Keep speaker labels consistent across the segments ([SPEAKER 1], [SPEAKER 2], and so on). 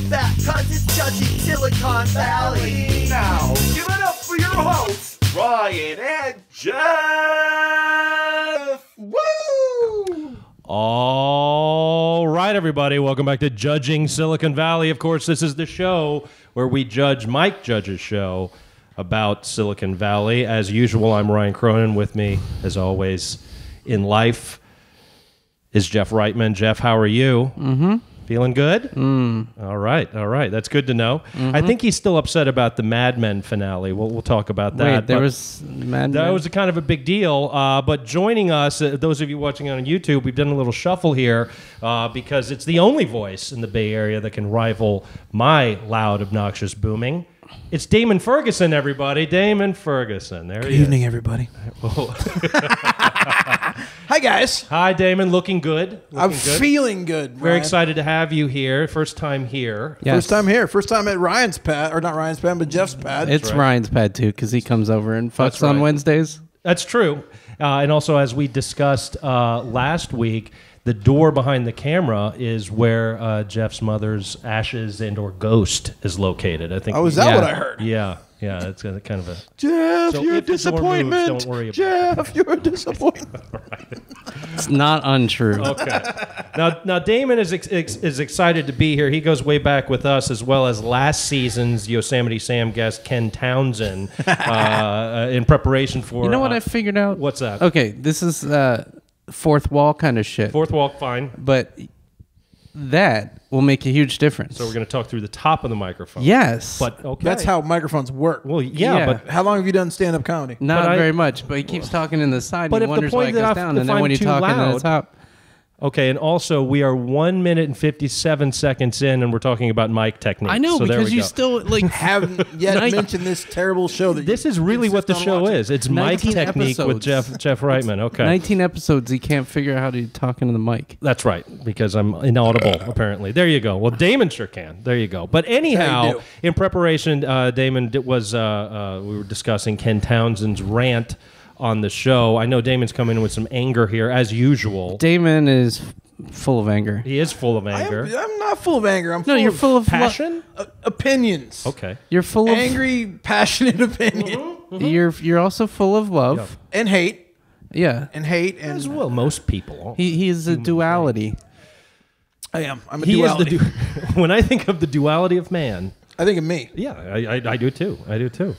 [SPEAKER 1] sit back, cause it's judging Silicon Valley.
[SPEAKER 2] Now, give it up for your hosts, Ryan and Jeff.
[SPEAKER 1] Woo!
[SPEAKER 3] All right, everybody, welcome back to Judging Silicon Valley. Of course, this is the show where we judge Mike Judge's show about Silicon Valley. As usual, I'm Ryan Cronin. With me, as always, in life is Jeff Reitman. Jeff, how are you? Mm-hmm. Feeling good? All right. That's good to know. Mm-hmm. I think he's still upset about the Mad Men finale. We'll talk about that.
[SPEAKER 4] Wait, there was Mad Men?
[SPEAKER 3] That was a kind of a big deal. But joining us, those of you watching on YouTube, we've done a little shuffle here because it's the only voice in the Bay Area that can rival my loud, obnoxious booming. It's Damon Ferguson, everybody. Damon Ferguson. There he is.
[SPEAKER 5] Good evening, everybody. Hi, guys.
[SPEAKER 3] Hi, Damon. Looking good.
[SPEAKER 5] I'm feeling good.
[SPEAKER 3] Very
[SPEAKER 5] Ryan.
[SPEAKER 3] excited to have you here. First time here.
[SPEAKER 4] Yes.
[SPEAKER 5] First time here. First time at Ryan's pad, or not Ryan's pad, but Jeff's pad.
[SPEAKER 4] It's Ryan's pad, too, because he comes over and
[SPEAKER 3] That's
[SPEAKER 4] fucks on
[SPEAKER 3] right.
[SPEAKER 4] Wednesdays.
[SPEAKER 3] That's true. And also, as we discussed last week, the door behind the camera is where Jeff's mother's ashes and or ghost is located. I think.
[SPEAKER 5] Oh, is that
[SPEAKER 4] Yeah.
[SPEAKER 5] what I heard?
[SPEAKER 3] Yeah. It's kind of a...
[SPEAKER 5] Jeff,
[SPEAKER 3] So
[SPEAKER 5] you're a
[SPEAKER 3] if the door moves,
[SPEAKER 5] disappointment.
[SPEAKER 3] don't worry about
[SPEAKER 5] Jeff, you're a disappointment.
[SPEAKER 4] It's not untrue.
[SPEAKER 3] Okay. Now Damon is excited to be here. He goes way back with us, as well as last season's Yosemite Sam guest Ken Townsend, in preparation for.
[SPEAKER 4] You know what I figured out?
[SPEAKER 3] What's that?
[SPEAKER 4] Okay, this is fourth wall kind of shit.
[SPEAKER 3] Fourth wall, fine.
[SPEAKER 4] But that will make a huge difference.
[SPEAKER 3] So we're going to talk through the top of the microphone.
[SPEAKER 4] Yes.
[SPEAKER 3] But okay.
[SPEAKER 5] That's how microphones work.
[SPEAKER 3] Well, yeah,
[SPEAKER 4] Yeah.
[SPEAKER 3] but
[SPEAKER 5] How long have you done stand-up comedy?
[SPEAKER 4] Not
[SPEAKER 3] but I-
[SPEAKER 4] very much, but he keeps talking in the side.
[SPEAKER 3] But
[SPEAKER 4] And
[SPEAKER 3] if
[SPEAKER 4] he
[SPEAKER 3] the
[SPEAKER 4] wonders
[SPEAKER 3] point
[SPEAKER 4] why it
[SPEAKER 3] that
[SPEAKER 4] goes
[SPEAKER 3] if
[SPEAKER 4] down. And then
[SPEAKER 3] I'm
[SPEAKER 4] when you
[SPEAKER 3] too
[SPEAKER 4] talk in
[SPEAKER 3] loud-
[SPEAKER 4] the top.
[SPEAKER 3] okay, and also we are 1 minute and 57 seconds in, and we're talking about mic techniques.
[SPEAKER 4] I know,
[SPEAKER 3] so there
[SPEAKER 4] because
[SPEAKER 3] we
[SPEAKER 4] you
[SPEAKER 3] go.
[SPEAKER 4] still, like,
[SPEAKER 5] Haven't yet
[SPEAKER 4] Nice.
[SPEAKER 5] mentioned this terrible show that
[SPEAKER 3] This
[SPEAKER 5] you
[SPEAKER 3] is really what the
[SPEAKER 5] insist on
[SPEAKER 3] show
[SPEAKER 5] watching.
[SPEAKER 3] is. It's mic
[SPEAKER 4] 19
[SPEAKER 3] technique with
[SPEAKER 4] episodes.
[SPEAKER 3] Jeff Reitman. Okay.
[SPEAKER 4] 19 episodes, he can't figure out how to talk into the mic.
[SPEAKER 3] That's right, because I'm inaudible, apparently. There you go. Well, Damon sure can. There you go. But
[SPEAKER 5] How you
[SPEAKER 3] anyhow,
[SPEAKER 5] do.
[SPEAKER 3] in preparation, Damon we were discussing Ken Townsend's rant on the show. I know Damon's coming in with some anger here, as usual.
[SPEAKER 4] Damon is full of anger.
[SPEAKER 3] He is full of anger.
[SPEAKER 5] I'm not full of anger. I'm
[SPEAKER 4] No, you're full of
[SPEAKER 3] Passion?
[SPEAKER 5] opinions.
[SPEAKER 3] Okay.
[SPEAKER 4] You're full of
[SPEAKER 5] Angry, passionate opinion.
[SPEAKER 4] You're also full of love.
[SPEAKER 5] And hate.
[SPEAKER 4] Yeah.
[SPEAKER 5] And hate.
[SPEAKER 3] As
[SPEAKER 5] And
[SPEAKER 3] well, most people.
[SPEAKER 4] He is a duality.
[SPEAKER 5] I am. I'm a
[SPEAKER 3] He
[SPEAKER 5] duality.
[SPEAKER 3] is the when I think of the duality of man,
[SPEAKER 5] I think of me.
[SPEAKER 3] yeah, I do too. I do too.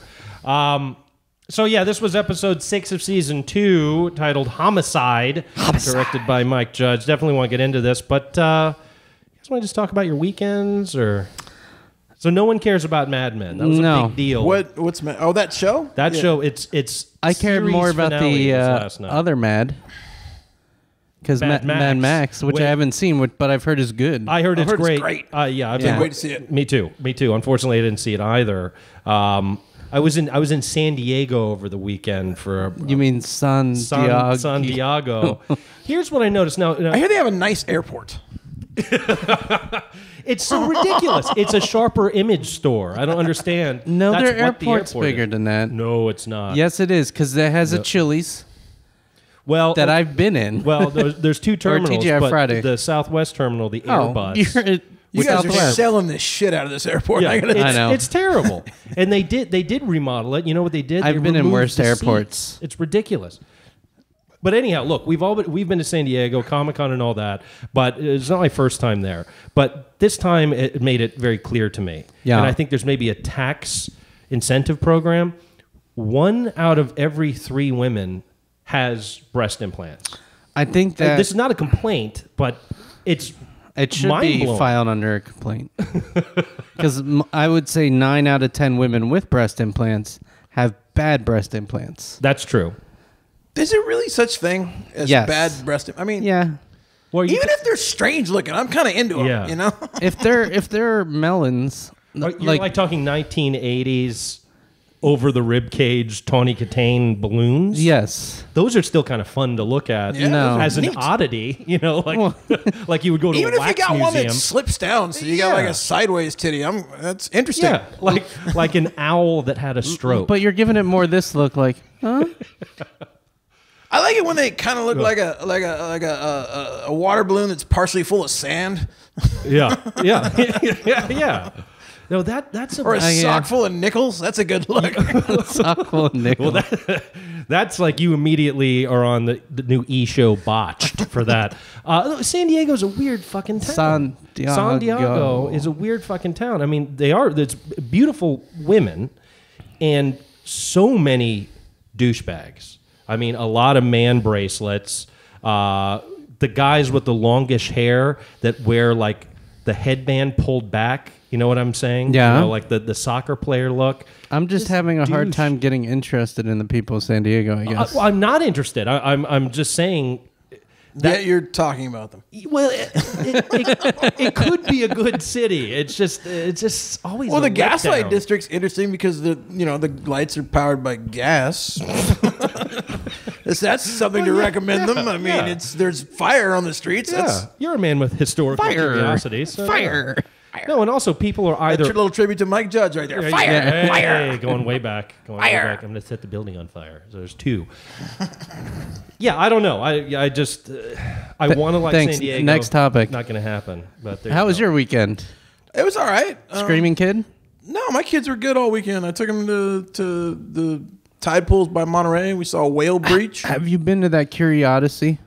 [SPEAKER 3] So yeah, this was episode 6 of season 2, titled Homicide, directed by Mike Judge. Definitely want to get into this, but you guys want to just talk about your weekends, or so no one cares about Mad Men. That was a
[SPEAKER 4] No.
[SPEAKER 3] big deal.
[SPEAKER 5] What's that show?
[SPEAKER 3] That
[SPEAKER 5] Yeah.
[SPEAKER 3] show? It's
[SPEAKER 4] I cared
[SPEAKER 3] series
[SPEAKER 4] more about
[SPEAKER 3] finale
[SPEAKER 4] the
[SPEAKER 3] was last night.
[SPEAKER 4] other Mad. Because
[SPEAKER 3] Mad
[SPEAKER 4] Mad
[SPEAKER 3] Max.
[SPEAKER 4] Max, which
[SPEAKER 3] Wait.
[SPEAKER 4] I haven't seen, but I've heard is good.
[SPEAKER 3] I heard it's
[SPEAKER 5] heard it's
[SPEAKER 3] great.
[SPEAKER 5] great.
[SPEAKER 3] Yeah, I've
[SPEAKER 4] Yeah.
[SPEAKER 3] been
[SPEAKER 5] Wait to see it.
[SPEAKER 3] Me too. Unfortunately, I didn't see it either. I was in San Diego over the weekend for
[SPEAKER 4] You mean San
[SPEAKER 3] Diego. Here's what I noticed. Now,
[SPEAKER 5] I hear they have a nice airport.
[SPEAKER 3] it's so ridiculous. It's a sharper image store. I don't understand.
[SPEAKER 4] No,
[SPEAKER 3] That's
[SPEAKER 4] their
[SPEAKER 3] what the
[SPEAKER 4] airport's
[SPEAKER 3] airport
[SPEAKER 4] bigger
[SPEAKER 3] is.
[SPEAKER 4] than that.
[SPEAKER 3] No, it's not.
[SPEAKER 4] Yes, it is, because it has a Chili's
[SPEAKER 3] Well,
[SPEAKER 4] that I've been in.
[SPEAKER 3] well, there's two terminals.
[SPEAKER 4] TGI
[SPEAKER 3] but
[SPEAKER 4] Friday.
[SPEAKER 3] The Southwest terminal, the
[SPEAKER 4] oh,
[SPEAKER 3] Airbus.
[SPEAKER 4] you're
[SPEAKER 5] You guys are
[SPEAKER 4] Southwest.
[SPEAKER 5] selling this shit out of this airport.
[SPEAKER 3] Yeah,
[SPEAKER 5] I gotta-
[SPEAKER 4] know.
[SPEAKER 3] it's terrible. And they did remodel it. You know what they did?
[SPEAKER 4] I've
[SPEAKER 3] They
[SPEAKER 4] been in
[SPEAKER 3] removed
[SPEAKER 4] worse
[SPEAKER 3] the
[SPEAKER 4] airports.
[SPEAKER 3] seats. It's ridiculous. But anyhow, look, we've been to San Diego, Comic-Con and all that, but it's not my first time there. But this time it made it very clear to me.
[SPEAKER 4] Yeah.
[SPEAKER 3] And I think there's maybe a tax incentive program. 1 out of every 3 women has breast implants.
[SPEAKER 4] I think that
[SPEAKER 3] This is not a complaint, but it's
[SPEAKER 4] it should be
[SPEAKER 3] mind-blowing.
[SPEAKER 4] filed under a complaint. Because I would say 9 out of 10 women with breast implants have bad breast implants.
[SPEAKER 3] That's true.
[SPEAKER 5] Is there really such thing as
[SPEAKER 4] Yes.
[SPEAKER 5] bad breast? I mean,
[SPEAKER 4] Yeah.
[SPEAKER 3] Well, you
[SPEAKER 5] even if they're strange looking, I'm kind of into them.
[SPEAKER 3] Yeah.
[SPEAKER 5] You know,
[SPEAKER 4] if they're melons,
[SPEAKER 3] you're like talking 1980s over the rib cage Tawny Katane balloons.
[SPEAKER 4] yes.
[SPEAKER 3] Those are still kind of fun to look at.
[SPEAKER 5] Yeah,
[SPEAKER 4] No.
[SPEAKER 3] As an
[SPEAKER 5] neat.
[SPEAKER 3] oddity, you know, like like you would go to
[SPEAKER 5] even
[SPEAKER 3] a
[SPEAKER 5] if you
[SPEAKER 3] wax
[SPEAKER 5] got one that
[SPEAKER 3] museum.
[SPEAKER 5] slips down, so you got like
[SPEAKER 3] Yeah.
[SPEAKER 5] a sideways titty. That's interesting.
[SPEAKER 3] Yeah, like an owl that had a stroke.
[SPEAKER 4] But you're giving it more this look like, huh?
[SPEAKER 5] I like it when they kind of look like a water balloon that's partially full of sand,
[SPEAKER 3] Yeah. Yeah. No, that's a
[SPEAKER 5] or a
[SPEAKER 4] yeah.
[SPEAKER 5] sock full of nickels. That's a good look.
[SPEAKER 4] Sock full of nickel.
[SPEAKER 3] That's like you immediately are on the new show Botched for that. San Diego's a weird fucking town. San Diego is a weird fucking town. I mean, there's beautiful women and so many douchebags. I mean, a lot of man bracelets. The guys with the longish hair that wear like the headband pulled back. You know what I'm saying?
[SPEAKER 4] Yeah.
[SPEAKER 3] You know, like the soccer player look.
[SPEAKER 4] I'm just having a hard
[SPEAKER 3] douche.
[SPEAKER 4] time getting interested in the people of San Diego, I guess.
[SPEAKER 3] I'm not interested. I'm just saying.
[SPEAKER 5] That you're talking about them.
[SPEAKER 3] Well, it could be a good city. It's just always.
[SPEAKER 5] Well,
[SPEAKER 3] a
[SPEAKER 5] the gaslight
[SPEAKER 3] letdown.
[SPEAKER 5] district's interesting because the lights are powered by gas. That's something to recommend them. I mean, there's fire on the streets.
[SPEAKER 3] Yeah,
[SPEAKER 5] That's
[SPEAKER 3] you're a man with historical curiosity. So
[SPEAKER 4] Fire.
[SPEAKER 3] No, and also people are
[SPEAKER 5] a
[SPEAKER 3] either
[SPEAKER 5] little tribute to Mike Judge right there. Fire,
[SPEAKER 3] Hey,
[SPEAKER 5] fire.
[SPEAKER 3] going way back. Way
[SPEAKER 5] Fire.
[SPEAKER 3] back. I'm going to set the building on fire. So there's two. Yeah, I don't know. I just I want to like
[SPEAKER 4] thanks.
[SPEAKER 3] San Diego.
[SPEAKER 4] Next topic.
[SPEAKER 3] Not going to happen. But
[SPEAKER 4] How was your weekend?
[SPEAKER 5] It was all right.
[SPEAKER 4] Screaming kid?
[SPEAKER 5] No, my kids were good all weekend. I took them to the tide pools by Monterey. We saw a whale breach.
[SPEAKER 4] Have you been to that Curiosity?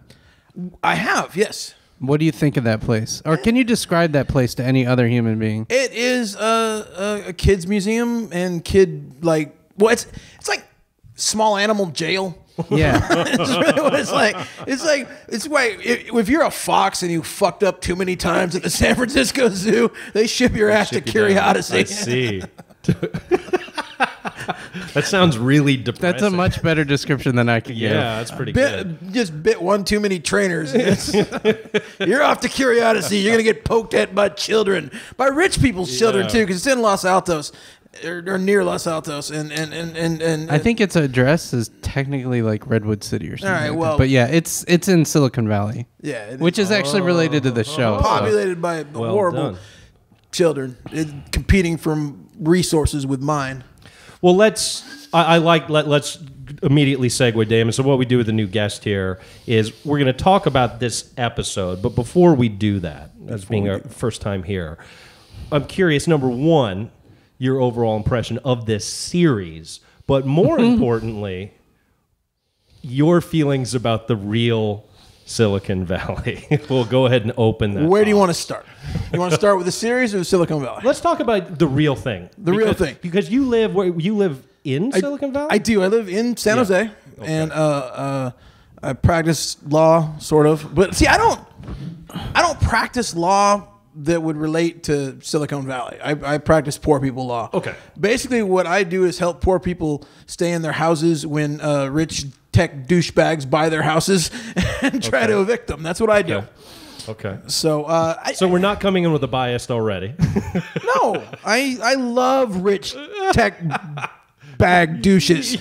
[SPEAKER 5] I have, yes.
[SPEAKER 4] What do you think of that place? Or can you describe that place to any other human being?
[SPEAKER 5] It is a kids museum and it's like small animal jail.
[SPEAKER 4] Yeah.
[SPEAKER 5] It's really what it's like. It's like if you're a fox and you fucked up too many times at the San Francisco Zoo, they ship your ass to Curiosity.
[SPEAKER 3] I see. That sounds really depressing.
[SPEAKER 4] That's a much better description than I could give.
[SPEAKER 3] Yeah, that's pretty good.
[SPEAKER 5] Just bit one too many trainers. You're off to Curiosity. You're gonna get poked at by children, by rich people's children too, because it's in Los Altos, or near Los Altos, and
[SPEAKER 4] I think its address is technically like Redwood City or something.
[SPEAKER 5] All right,
[SPEAKER 4] like
[SPEAKER 5] well-
[SPEAKER 4] that. But yeah, it's in Silicon Valley.
[SPEAKER 5] yeah, it
[SPEAKER 4] Which is actually related to the show. so-
[SPEAKER 5] populated by
[SPEAKER 3] Well
[SPEAKER 5] horrible
[SPEAKER 3] done.
[SPEAKER 5] children competing for resources with mine.
[SPEAKER 3] Well, let's immediately segue, Damon. So what we do with the new guest here is we're going to talk about this episode. But before we do that, as being our first time here, I'm curious, number one, your overall impression of this series. But more importantly, your feelings about the real Silicon Valley. We'll go ahead and open that.
[SPEAKER 5] Where do you want to start? You want to start with the series or Silicon Valley?
[SPEAKER 3] Let's talk about the real thing.
[SPEAKER 5] Real thing.
[SPEAKER 3] Because you live in Silicon Valley?
[SPEAKER 5] I do. I live in San Jose, and I practice law, sort of. But see, I don't practice law that would relate to Silicon Valley. I practice poor people law.
[SPEAKER 3] Okay.
[SPEAKER 5] Basically, what I do is help poor people stay in their houses when rich tech douchebags buy their houses and try to evict them. That's what I do.
[SPEAKER 3] Okay.
[SPEAKER 5] So,
[SPEAKER 3] So we're not coming in with a bias already.
[SPEAKER 5] no, I love rich tech bag douches.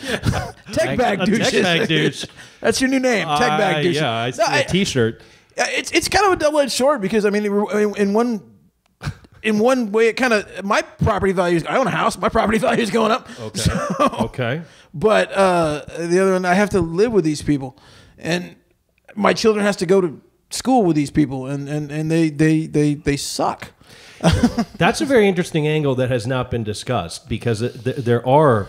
[SPEAKER 5] Tech bag
[SPEAKER 3] A
[SPEAKER 5] douches.
[SPEAKER 3] tech bag douche.
[SPEAKER 5] That's your new name, tech bag douches.
[SPEAKER 3] Yeah, I see
[SPEAKER 5] No,
[SPEAKER 3] a T-shirt.
[SPEAKER 5] It's kind of a double-edged sword because I mean, in one way, it kind of my property values. I own a house. My property value is going up.
[SPEAKER 3] Okay. Okay.
[SPEAKER 5] But the other one, I have to live with these people, and my children has to go to school with these people, and they suck.
[SPEAKER 3] That's a very interesting angle that has not been discussed because there are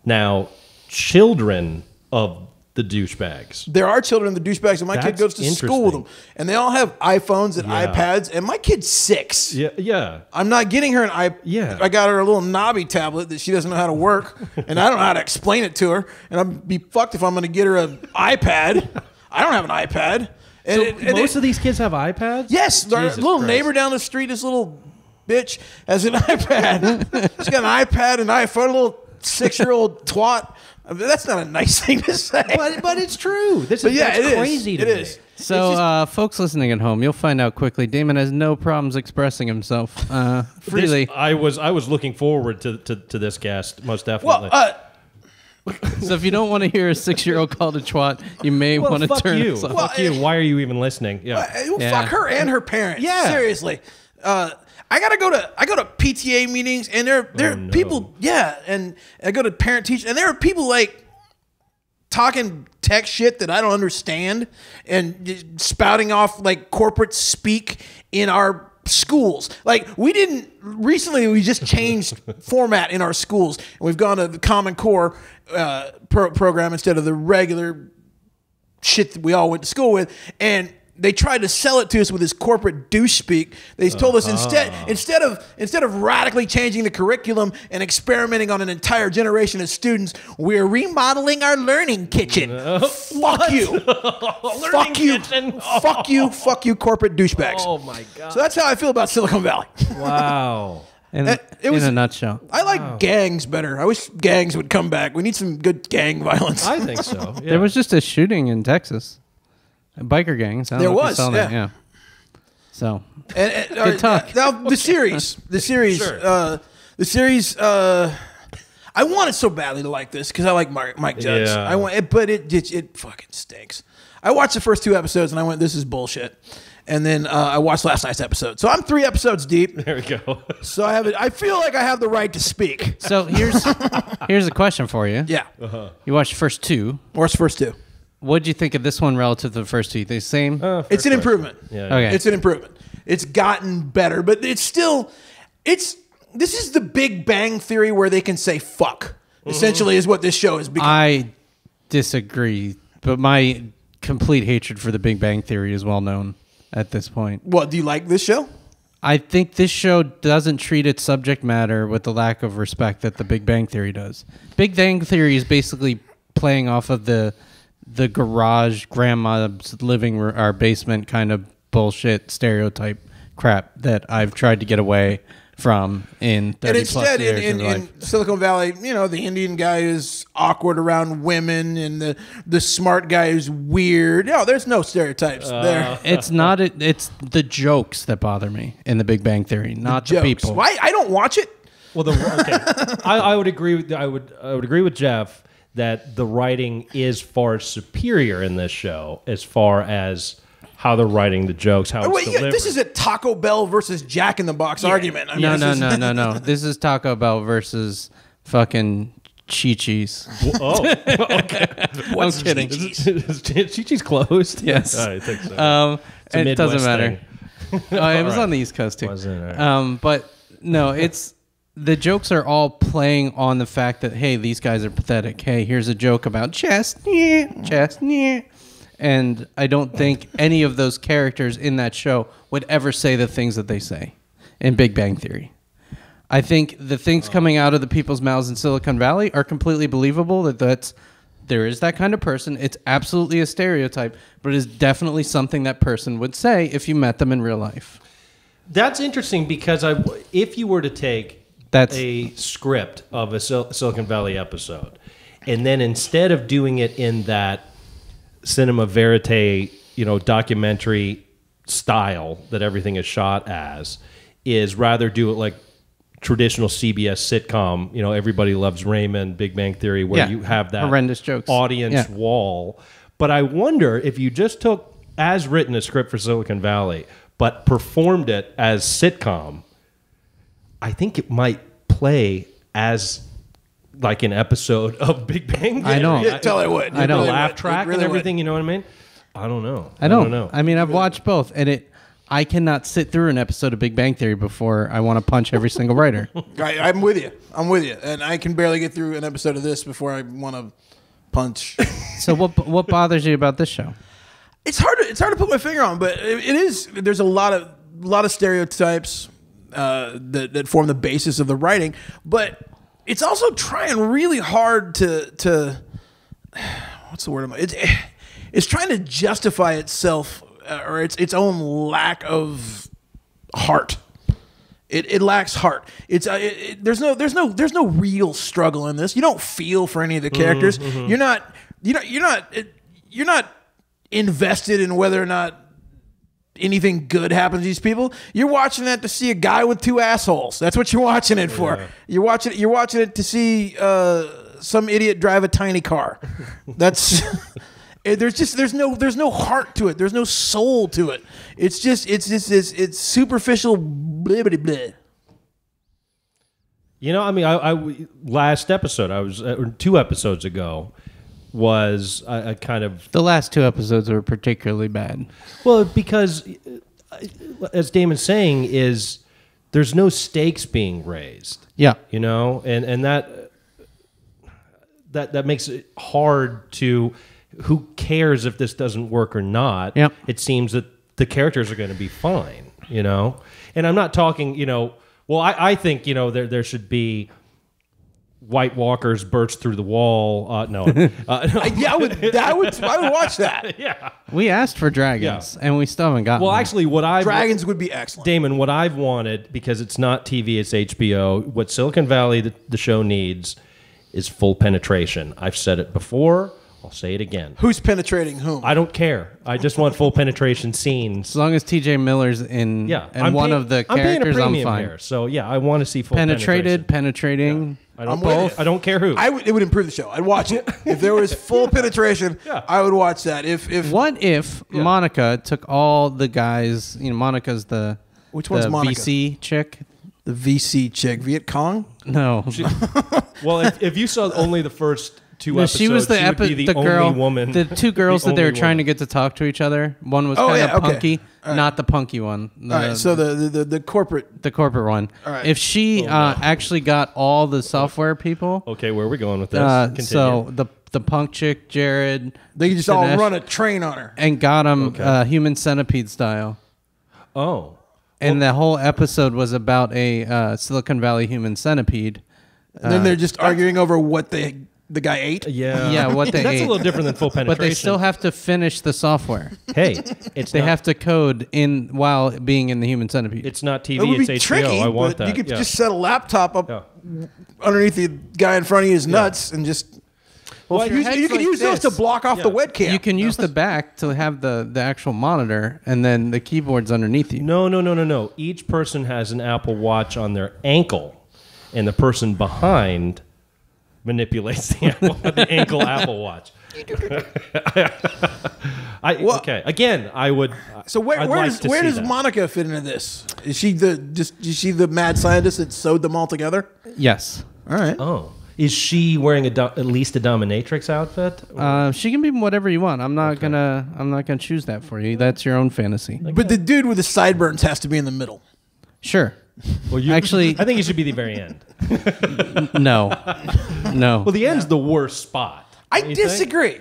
[SPEAKER 3] now children of the douchebags.
[SPEAKER 5] There are children, the douchebags, and my kid
[SPEAKER 3] That's
[SPEAKER 5] goes to school with them, and they all have iPhones and
[SPEAKER 3] Yeah.
[SPEAKER 5] iPads, and my kid's 6.
[SPEAKER 3] Yeah. Yeah.
[SPEAKER 5] I'm not getting her an iPad.
[SPEAKER 3] Yeah.
[SPEAKER 5] I got her a little knobby tablet that she doesn't know how to work, and I don't know how to explain it to her. And I'd be fucked if I'm going to get her an iPad. I don't have an iPad. And
[SPEAKER 3] Most of these kids have iPads?
[SPEAKER 5] yes, our
[SPEAKER 3] Jesus
[SPEAKER 5] little
[SPEAKER 3] Christ.
[SPEAKER 5] neighbor down the street, this little bitch, has an iPad. She's got an iPad, an iPhone, a little 6-year-old twat. I mean, that's not a nice thing to say.
[SPEAKER 3] But it's true. That's
[SPEAKER 5] it is.
[SPEAKER 3] crazy to
[SPEAKER 5] It
[SPEAKER 3] me.
[SPEAKER 5] is.
[SPEAKER 4] So, folks listening at home, you'll find out quickly. Damon has no problems expressing himself freely.
[SPEAKER 3] I was looking forward to this guest, most definitely.
[SPEAKER 5] Well,
[SPEAKER 4] So if you don't want to hear a 6-year-old called a twat, you may want to
[SPEAKER 3] fuck
[SPEAKER 4] turn
[SPEAKER 3] you.
[SPEAKER 4] this off.
[SPEAKER 3] Fuck you. Why are you even listening? Yeah.
[SPEAKER 4] Yeah.
[SPEAKER 5] fuck her and her parents.
[SPEAKER 3] Yeah.
[SPEAKER 5] Seriously. I go to PTA meetings, and there are
[SPEAKER 3] no.
[SPEAKER 5] people, and I go to parent teacher, and there are people like talking tech shit that I don't understand and just spouting off like corporate speak in our schools. Like we just changed format in our schools, and we've gone to the Common Core program instead of the regular shit that we all went to school with. And they tried to sell it to us with this corporate douche speak. They told us instead of radically changing the curriculum and experimenting on an entire generation of students, we're remodeling our learning kitchen. Fuck you. Fuck you. Fuck you. Fuck you, corporate douchebags.
[SPEAKER 3] Oh my god.
[SPEAKER 5] So that's how I feel about Silicon Valley.
[SPEAKER 3] Wow.
[SPEAKER 4] In
[SPEAKER 5] It was
[SPEAKER 4] a nutshell.
[SPEAKER 5] I like gangs better. I wish gangs would come back. We need some good gang violence.
[SPEAKER 3] I think so. Yeah.
[SPEAKER 4] There was just a shooting in Texas. Biker gangs. I don't
[SPEAKER 5] There
[SPEAKER 4] know if you
[SPEAKER 5] was,
[SPEAKER 4] saw that.
[SPEAKER 5] yeah.
[SPEAKER 4] So
[SPEAKER 5] Good
[SPEAKER 4] talk.
[SPEAKER 5] Now the series,
[SPEAKER 3] Sure.
[SPEAKER 5] I wanted so badly to like this because I like Mike Judge.
[SPEAKER 3] Yeah.
[SPEAKER 5] I want it, but it fucking stinks. I watched the first 2 episodes and I went, "This is bullshit." And then I watched last night's episode. So I'm 3 episodes deep.
[SPEAKER 3] There we go.
[SPEAKER 5] So I feel like I have the right to speak.
[SPEAKER 4] So here's a question for you.
[SPEAKER 5] Yeah.
[SPEAKER 4] You watched the first 2.
[SPEAKER 5] Or the first 2.
[SPEAKER 4] What did you think of this one relative to the first 2? The same?
[SPEAKER 5] It's an improvement.
[SPEAKER 3] Yeah.
[SPEAKER 4] Okay.
[SPEAKER 5] It's an improvement. It's gotten better, but this is the Big Bang Theory where they can say fuck. Essentially is what this show has become.
[SPEAKER 4] I disagree, but my complete hatred for the Big Bang Theory is well known at this point.
[SPEAKER 5] What, do you like this show?
[SPEAKER 4] I think this show doesn't treat its subject matter with the lack of respect that the Big Bang Theory does. Big Bang Theory is basically playing off of the garage, grandma's living room, our basement kind of bullshit stereotype crap that I've tried to get away from in 30
[SPEAKER 5] And instead,
[SPEAKER 4] plus years
[SPEAKER 5] in
[SPEAKER 4] life.
[SPEAKER 5] Silicon Valley, the Indian guy is awkward around women, and the smart guy is weird. No, there's no stereotypes there.
[SPEAKER 4] It's not. It's the jokes that bother me in the Big Bang Theory, not the
[SPEAKER 5] Jokes.
[SPEAKER 4] people.
[SPEAKER 5] Why? I don't watch it.
[SPEAKER 3] Well, I would agree. I would agree with Jeff that the writing is far superior in this show as far as how they're writing the jokes, how it's delivered.
[SPEAKER 5] This is a Taco Bell versus Jack in the Box argument. I mean,
[SPEAKER 4] No. This is Taco Bell versus fucking Chi-Chi's.
[SPEAKER 3] Oh, okay.
[SPEAKER 4] I'm kidding.
[SPEAKER 3] Chi-Chi's closed?
[SPEAKER 4] Yes.
[SPEAKER 3] I think so. It's a
[SPEAKER 4] It doesn't
[SPEAKER 3] Midwest
[SPEAKER 4] matter.
[SPEAKER 3] thing.
[SPEAKER 4] It was
[SPEAKER 3] right.
[SPEAKER 4] on the East Coast too.
[SPEAKER 3] Was it? All right.
[SPEAKER 4] But no, it's the jokes are all playing on the fact that, hey, these guys are pathetic. Hey, here's a joke about chest. And I don't think any of those characters in that show would ever say the things that they say in Big Bang Theory. I think the things coming out of the people's mouths in Silicon Valley are completely believable. There is that kind of person. It's absolutely a stereotype, but it is definitely something that person would say if you met them in real life.
[SPEAKER 3] That's interesting because if you were to take a script of a Silicon Valley episode, and then instead of doing it in that cinema verite, documentary style that everything is shot as, is rather do it like traditional CBS sitcom, Everybody Loves Raymond, Big Bang Theory, where you have that
[SPEAKER 4] horrendous jokes
[SPEAKER 3] audience wall. But I wonder if you just took as written a script for Silicon Valley, but performed it as sitcom, I think it might play as like an episode of Big Bang Theory.
[SPEAKER 4] I know.
[SPEAKER 5] Yeah, tell it would.
[SPEAKER 4] I know.
[SPEAKER 3] The laugh track
[SPEAKER 5] really
[SPEAKER 3] and everything, you know what I mean? I don't know.
[SPEAKER 4] I don't
[SPEAKER 3] know.
[SPEAKER 4] I mean, I've watched both, and I cannot sit through an episode of Big Bang Theory before I want to punch every single writer.
[SPEAKER 5] I'm with you. And I can barely get through an episode of this before I want to punch.
[SPEAKER 4] So what bothers you about this show?
[SPEAKER 5] It's hard to put my finger on, but it is. There's a lot of stereotypes that form the basis of the writing, but it's also trying really hard to what's the word? It's trying to justify itself or its own lack of heart. It lacks heart. There's no real struggle in this. You don't feel for any of the characters. You're not invested in whether or not anything good happens to these people. You're watching that to see a guy with 2 assholes. That's what you're watching it for. You're watching it to see some idiot drive a tiny car. That's there's no heart to it. There's no soul to it. It's superficial blah blah blah.
[SPEAKER 3] I mean, I last episode, I was 2 episodes ago, was a kind of
[SPEAKER 4] The last 2 episodes were particularly bad.
[SPEAKER 3] well because, as Damon's saying, is there's no stakes being raised.
[SPEAKER 4] Yeah.
[SPEAKER 3] You know, and that makes it hard to. Who cares if this doesn't work or not?
[SPEAKER 4] Yep.
[SPEAKER 3] It seems that the characters are going to be fine, you know? And I'm not talking, you know, well, I think, you know, there should be White Walkers burst through the wall. No.
[SPEAKER 5] Yeah, I would watch that.
[SPEAKER 3] Yeah.
[SPEAKER 4] We asked for dragons, and we still haven't gotten
[SPEAKER 3] Well,
[SPEAKER 4] them.
[SPEAKER 3] actually, what I've...
[SPEAKER 5] Dragons would be excellent.
[SPEAKER 3] Damon, what I've wanted, because it's not TV, it's HBO, what Silicon Valley, the show needs, is full penetration. I've said it before. I'll say it again.
[SPEAKER 5] Who's penetrating whom?
[SPEAKER 3] I don't care. I just want full penetration scenes.
[SPEAKER 4] As long as TJ Miller's in
[SPEAKER 3] Yeah,
[SPEAKER 4] and one of the
[SPEAKER 3] I'm paying a
[SPEAKER 4] characters, I'm
[SPEAKER 3] premium
[SPEAKER 4] fine.
[SPEAKER 3] here. So yeah, I want to see full
[SPEAKER 4] Penetrated,
[SPEAKER 3] penetration.
[SPEAKER 4] penetrating.
[SPEAKER 3] I don't
[SPEAKER 5] both.
[SPEAKER 3] I don't care who.
[SPEAKER 5] It would improve the show. I'd watch it if there was full penetration.
[SPEAKER 3] Yeah.
[SPEAKER 5] I would watch that. If
[SPEAKER 4] What if Monica took all the guys? You know, Monica's the
[SPEAKER 5] Which one's
[SPEAKER 4] the
[SPEAKER 5] Monica?
[SPEAKER 4] VC chick.
[SPEAKER 5] the VC chick, Viet Cong?
[SPEAKER 4] No,
[SPEAKER 3] Well, if you saw only the first 2
[SPEAKER 4] no,
[SPEAKER 3] episodes,
[SPEAKER 4] she was the,
[SPEAKER 3] she would be the only
[SPEAKER 4] girl.
[SPEAKER 3] woman.
[SPEAKER 4] The 2 girls
[SPEAKER 3] the
[SPEAKER 4] that they were
[SPEAKER 3] only
[SPEAKER 4] trying to
[SPEAKER 3] woman.
[SPEAKER 4] get to talk to each other. One was
[SPEAKER 5] Oh,
[SPEAKER 4] kind
[SPEAKER 5] yeah,
[SPEAKER 4] of
[SPEAKER 5] okay.
[SPEAKER 4] punky, not the punky one.
[SPEAKER 5] All right, so the corporate.
[SPEAKER 4] the corporate one.
[SPEAKER 5] All right.
[SPEAKER 4] If she actually got all the software people,
[SPEAKER 3] Okay, where are we going with this? Continue.
[SPEAKER 4] so the punk chick, Jared,
[SPEAKER 5] They could just all
[SPEAKER 4] Dinesh,
[SPEAKER 5] run a train on her.
[SPEAKER 4] and got him human centipede style.
[SPEAKER 3] Oh.
[SPEAKER 4] And the whole episode was about a Silicon Valley human centipede.
[SPEAKER 5] And then they're just arguing over what the guy ate.
[SPEAKER 3] Yeah.
[SPEAKER 4] Yeah, what they
[SPEAKER 3] That's
[SPEAKER 4] ate.
[SPEAKER 3] a little different than full penetration.
[SPEAKER 4] But they still have to finish the software.
[SPEAKER 3] Hey, it's
[SPEAKER 4] They
[SPEAKER 3] not,
[SPEAKER 4] have to code in while being in the human centipede.
[SPEAKER 3] It's not TV.
[SPEAKER 5] It would
[SPEAKER 3] It's
[SPEAKER 5] be
[SPEAKER 3] HBO.
[SPEAKER 5] tricky,
[SPEAKER 3] I want
[SPEAKER 5] but
[SPEAKER 3] that.
[SPEAKER 5] you could
[SPEAKER 3] yeah.
[SPEAKER 5] just set a laptop up
[SPEAKER 3] Yeah.
[SPEAKER 5] underneath the guy in front of you, his nuts, and just.
[SPEAKER 3] Well,
[SPEAKER 5] you could use those to block off the webcam.
[SPEAKER 4] You can use the back to have the actual monitor, and then the keyboard's underneath you.
[SPEAKER 3] No. Each person has an Apple Watch on their ankle, and the person behind manipulates the ankle Apple Watch. Okay. Again, I would.
[SPEAKER 5] So where
[SPEAKER 3] I'd like to
[SPEAKER 5] where
[SPEAKER 3] see
[SPEAKER 5] does
[SPEAKER 3] that.
[SPEAKER 5] Monica fit into this? Is she the mad scientist that sewed them all together?
[SPEAKER 4] Yes.
[SPEAKER 5] All right.
[SPEAKER 3] Oh, is she wearing at least a dominatrix outfit?
[SPEAKER 4] She can be whatever you want. I'm not gonna choose that for you. That's your own fantasy.
[SPEAKER 5] But the dude with the sideburns has to be in the middle.
[SPEAKER 4] Sure.
[SPEAKER 3] Well,
[SPEAKER 4] Actually-
[SPEAKER 3] I think it should be the very end.
[SPEAKER 4] No. No.
[SPEAKER 3] Well, the end's the worst spot.
[SPEAKER 5] I
[SPEAKER 3] don't you think?
[SPEAKER 5] disagree.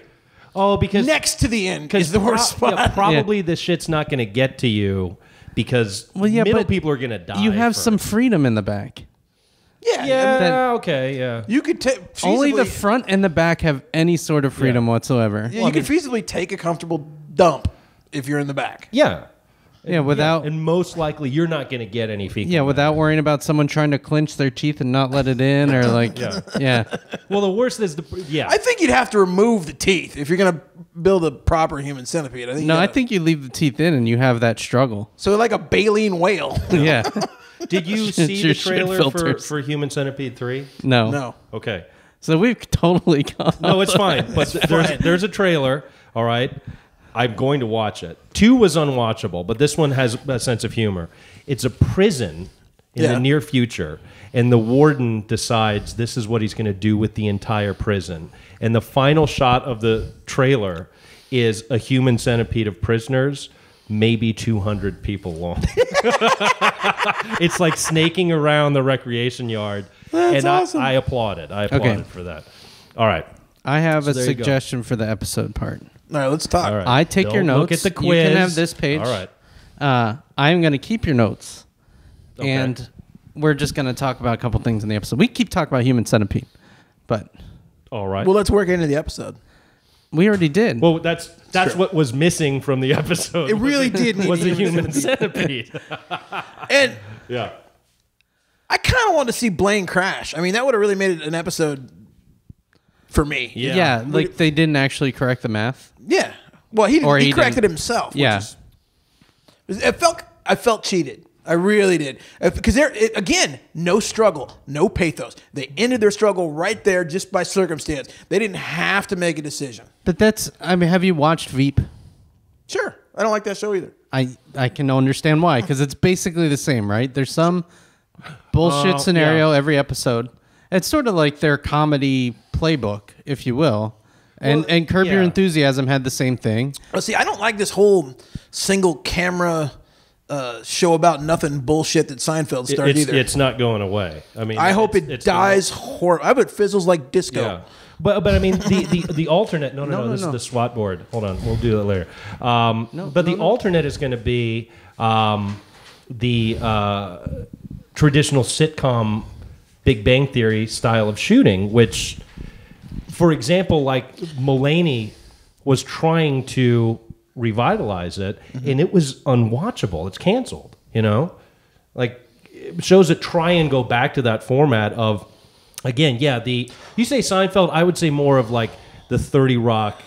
[SPEAKER 3] Oh, because
[SPEAKER 5] Next to the end is the worst spot.
[SPEAKER 3] yeah, probably the shit's not going to get to you because middle
[SPEAKER 4] but
[SPEAKER 3] people are going to die.
[SPEAKER 4] you have
[SPEAKER 3] first.
[SPEAKER 4] some freedom in the back.
[SPEAKER 5] Yeah.
[SPEAKER 3] Yeah.
[SPEAKER 4] That-
[SPEAKER 3] Okay. Yeah.
[SPEAKER 5] You could take
[SPEAKER 4] Only the front and the back have any sort of freedom whatsoever.
[SPEAKER 5] Yeah, you could feasibly take a comfortable dump if you're in the back.
[SPEAKER 3] Yeah.
[SPEAKER 4] Yeah, without
[SPEAKER 3] And most likely, you're not going to get any fecal.
[SPEAKER 4] yeah, without worrying about someone trying to clench their teeth and not let it in, or like yeah.
[SPEAKER 3] Well, the worst is
[SPEAKER 5] I think you'd have to remove the teeth if you're going to build a proper human centipede. I think.
[SPEAKER 4] No,
[SPEAKER 5] you
[SPEAKER 4] I
[SPEAKER 5] gotta-
[SPEAKER 4] think you leave the teeth in and you have that struggle.
[SPEAKER 5] so. Like a baleen whale.
[SPEAKER 4] Yeah.
[SPEAKER 3] Did you
[SPEAKER 4] It's
[SPEAKER 3] see
[SPEAKER 4] your
[SPEAKER 3] the
[SPEAKER 4] shit
[SPEAKER 3] trailer
[SPEAKER 4] filters.
[SPEAKER 3] for Human Centipede 3?
[SPEAKER 4] No.
[SPEAKER 5] No.
[SPEAKER 3] Okay.
[SPEAKER 4] So we've totally gone.
[SPEAKER 3] No, it's fine. But there's a trailer. All right. I'm going to watch it. 2 was unwatchable, but this one has a sense of humor. It's a prison in
[SPEAKER 5] Yeah.
[SPEAKER 3] the near future, and the warden decides this is what he's going to do with the entire prison. And the final shot of the trailer is a human centipede of prisoners, maybe 200 people long. It's like snaking around the recreation yard.
[SPEAKER 5] That's
[SPEAKER 3] and
[SPEAKER 5] awesome.
[SPEAKER 3] I applauded. I applauded for that. All right.
[SPEAKER 4] I have a
[SPEAKER 3] there you go.
[SPEAKER 4] suggestion for the episode part.
[SPEAKER 5] All right, let's talk.
[SPEAKER 3] All right.
[SPEAKER 4] I take your
[SPEAKER 3] Don't
[SPEAKER 4] notes.
[SPEAKER 3] Look at the
[SPEAKER 4] You
[SPEAKER 3] quiz.
[SPEAKER 4] can have this page.
[SPEAKER 3] All right.
[SPEAKER 4] I'm going to keep your notes,
[SPEAKER 3] Okay.
[SPEAKER 4] and we're just going to talk about a couple things in the episode. We keep talking about human centipede, but
[SPEAKER 3] All right.
[SPEAKER 5] Well, let's work into the episode.
[SPEAKER 4] we already did.
[SPEAKER 3] Well, that's what was missing from the episode.
[SPEAKER 5] It really did need
[SPEAKER 3] was
[SPEAKER 5] a
[SPEAKER 3] a
[SPEAKER 5] human
[SPEAKER 3] human centipede.
[SPEAKER 5] And
[SPEAKER 3] Yeah.
[SPEAKER 5] I kind of wanted to see Blaine crash. I mean, that would have really made it an episode for me.
[SPEAKER 4] yeah, like they didn't actually correct the math.
[SPEAKER 5] Yeah. Well, he
[SPEAKER 4] Or he
[SPEAKER 5] corrected
[SPEAKER 4] didn't.
[SPEAKER 5] himself.
[SPEAKER 4] Yeah.
[SPEAKER 5] I felt cheated. I really did. Because again, no struggle, no pathos. They ended their struggle right there just by circumstance. They didn't have to make a decision.
[SPEAKER 4] But I mean, have you watched Veep?
[SPEAKER 5] Sure. I don't like that show either.
[SPEAKER 4] I can understand why, because it's basically the same, right? There's some bullshit scenario every episode. It's sort of like their comedy playbook, if you will. And Curb Your
[SPEAKER 3] yeah.
[SPEAKER 4] Enthusiasm had the same thing.
[SPEAKER 5] Well, see, I don't like this whole single camera show about nothing bullshit that Seinfeld started either.
[SPEAKER 3] It's not going away. I mean,
[SPEAKER 5] I hope
[SPEAKER 3] it's
[SPEAKER 5] it dies horrible. I hope it fizzles like disco.
[SPEAKER 3] Yeah. But I mean the alternate no, this
[SPEAKER 4] no.
[SPEAKER 3] is the SWAT board. Hold on, we'll do that later. The alternate is going to be the traditional sitcom Big Bang Theory style of shooting, which, for example, like Mulaney was trying to revitalize it, and it was unwatchable. It's canceled. Like shows that try and go back to that format of. Again, yeah, you say Seinfeld, I would say more of like the 30 Rock,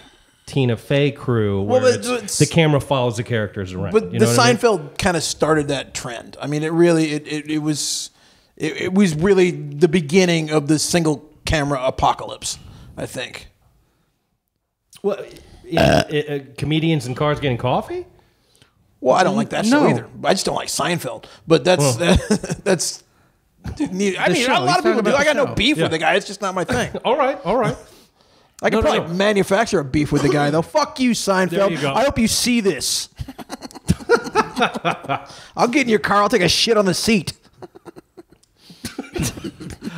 [SPEAKER 3] Tina Fey crew, where the camera follows the characters around.
[SPEAKER 5] But
[SPEAKER 3] You know
[SPEAKER 5] the
[SPEAKER 3] what I mean?
[SPEAKER 5] Seinfeld kind of started that trend. I mean, it was really the beginning of the single camera apocalypse, I think.
[SPEAKER 3] Well, comedians in cars getting coffee?
[SPEAKER 5] Well, I don't like that show
[SPEAKER 4] No.
[SPEAKER 5] either. I just don't like Seinfeld. But that's that's. I mean,
[SPEAKER 4] show.
[SPEAKER 5] a lot
[SPEAKER 4] He's
[SPEAKER 5] of people
[SPEAKER 4] talking
[SPEAKER 5] do.
[SPEAKER 4] about
[SPEAKER 5] I got
[SPEAKER 4] the
[SPEAKER 5] no
[SPEAKER 4] show.
[SPEAKER 5] beef
[SPEAKER 3] Yeah.
[SPEAKER 5] with the guy. It's just not my thing.
[SPEAKER 3] All right.
[SPEAKER 5] I could probably manufacture a beef with the guy, though. Fuck you, Seinfeld.
[SPEAKER 3] There you go.
[SPEAKER 5] I hope you see this. I'll get in your car. I'll take a shit on the seat.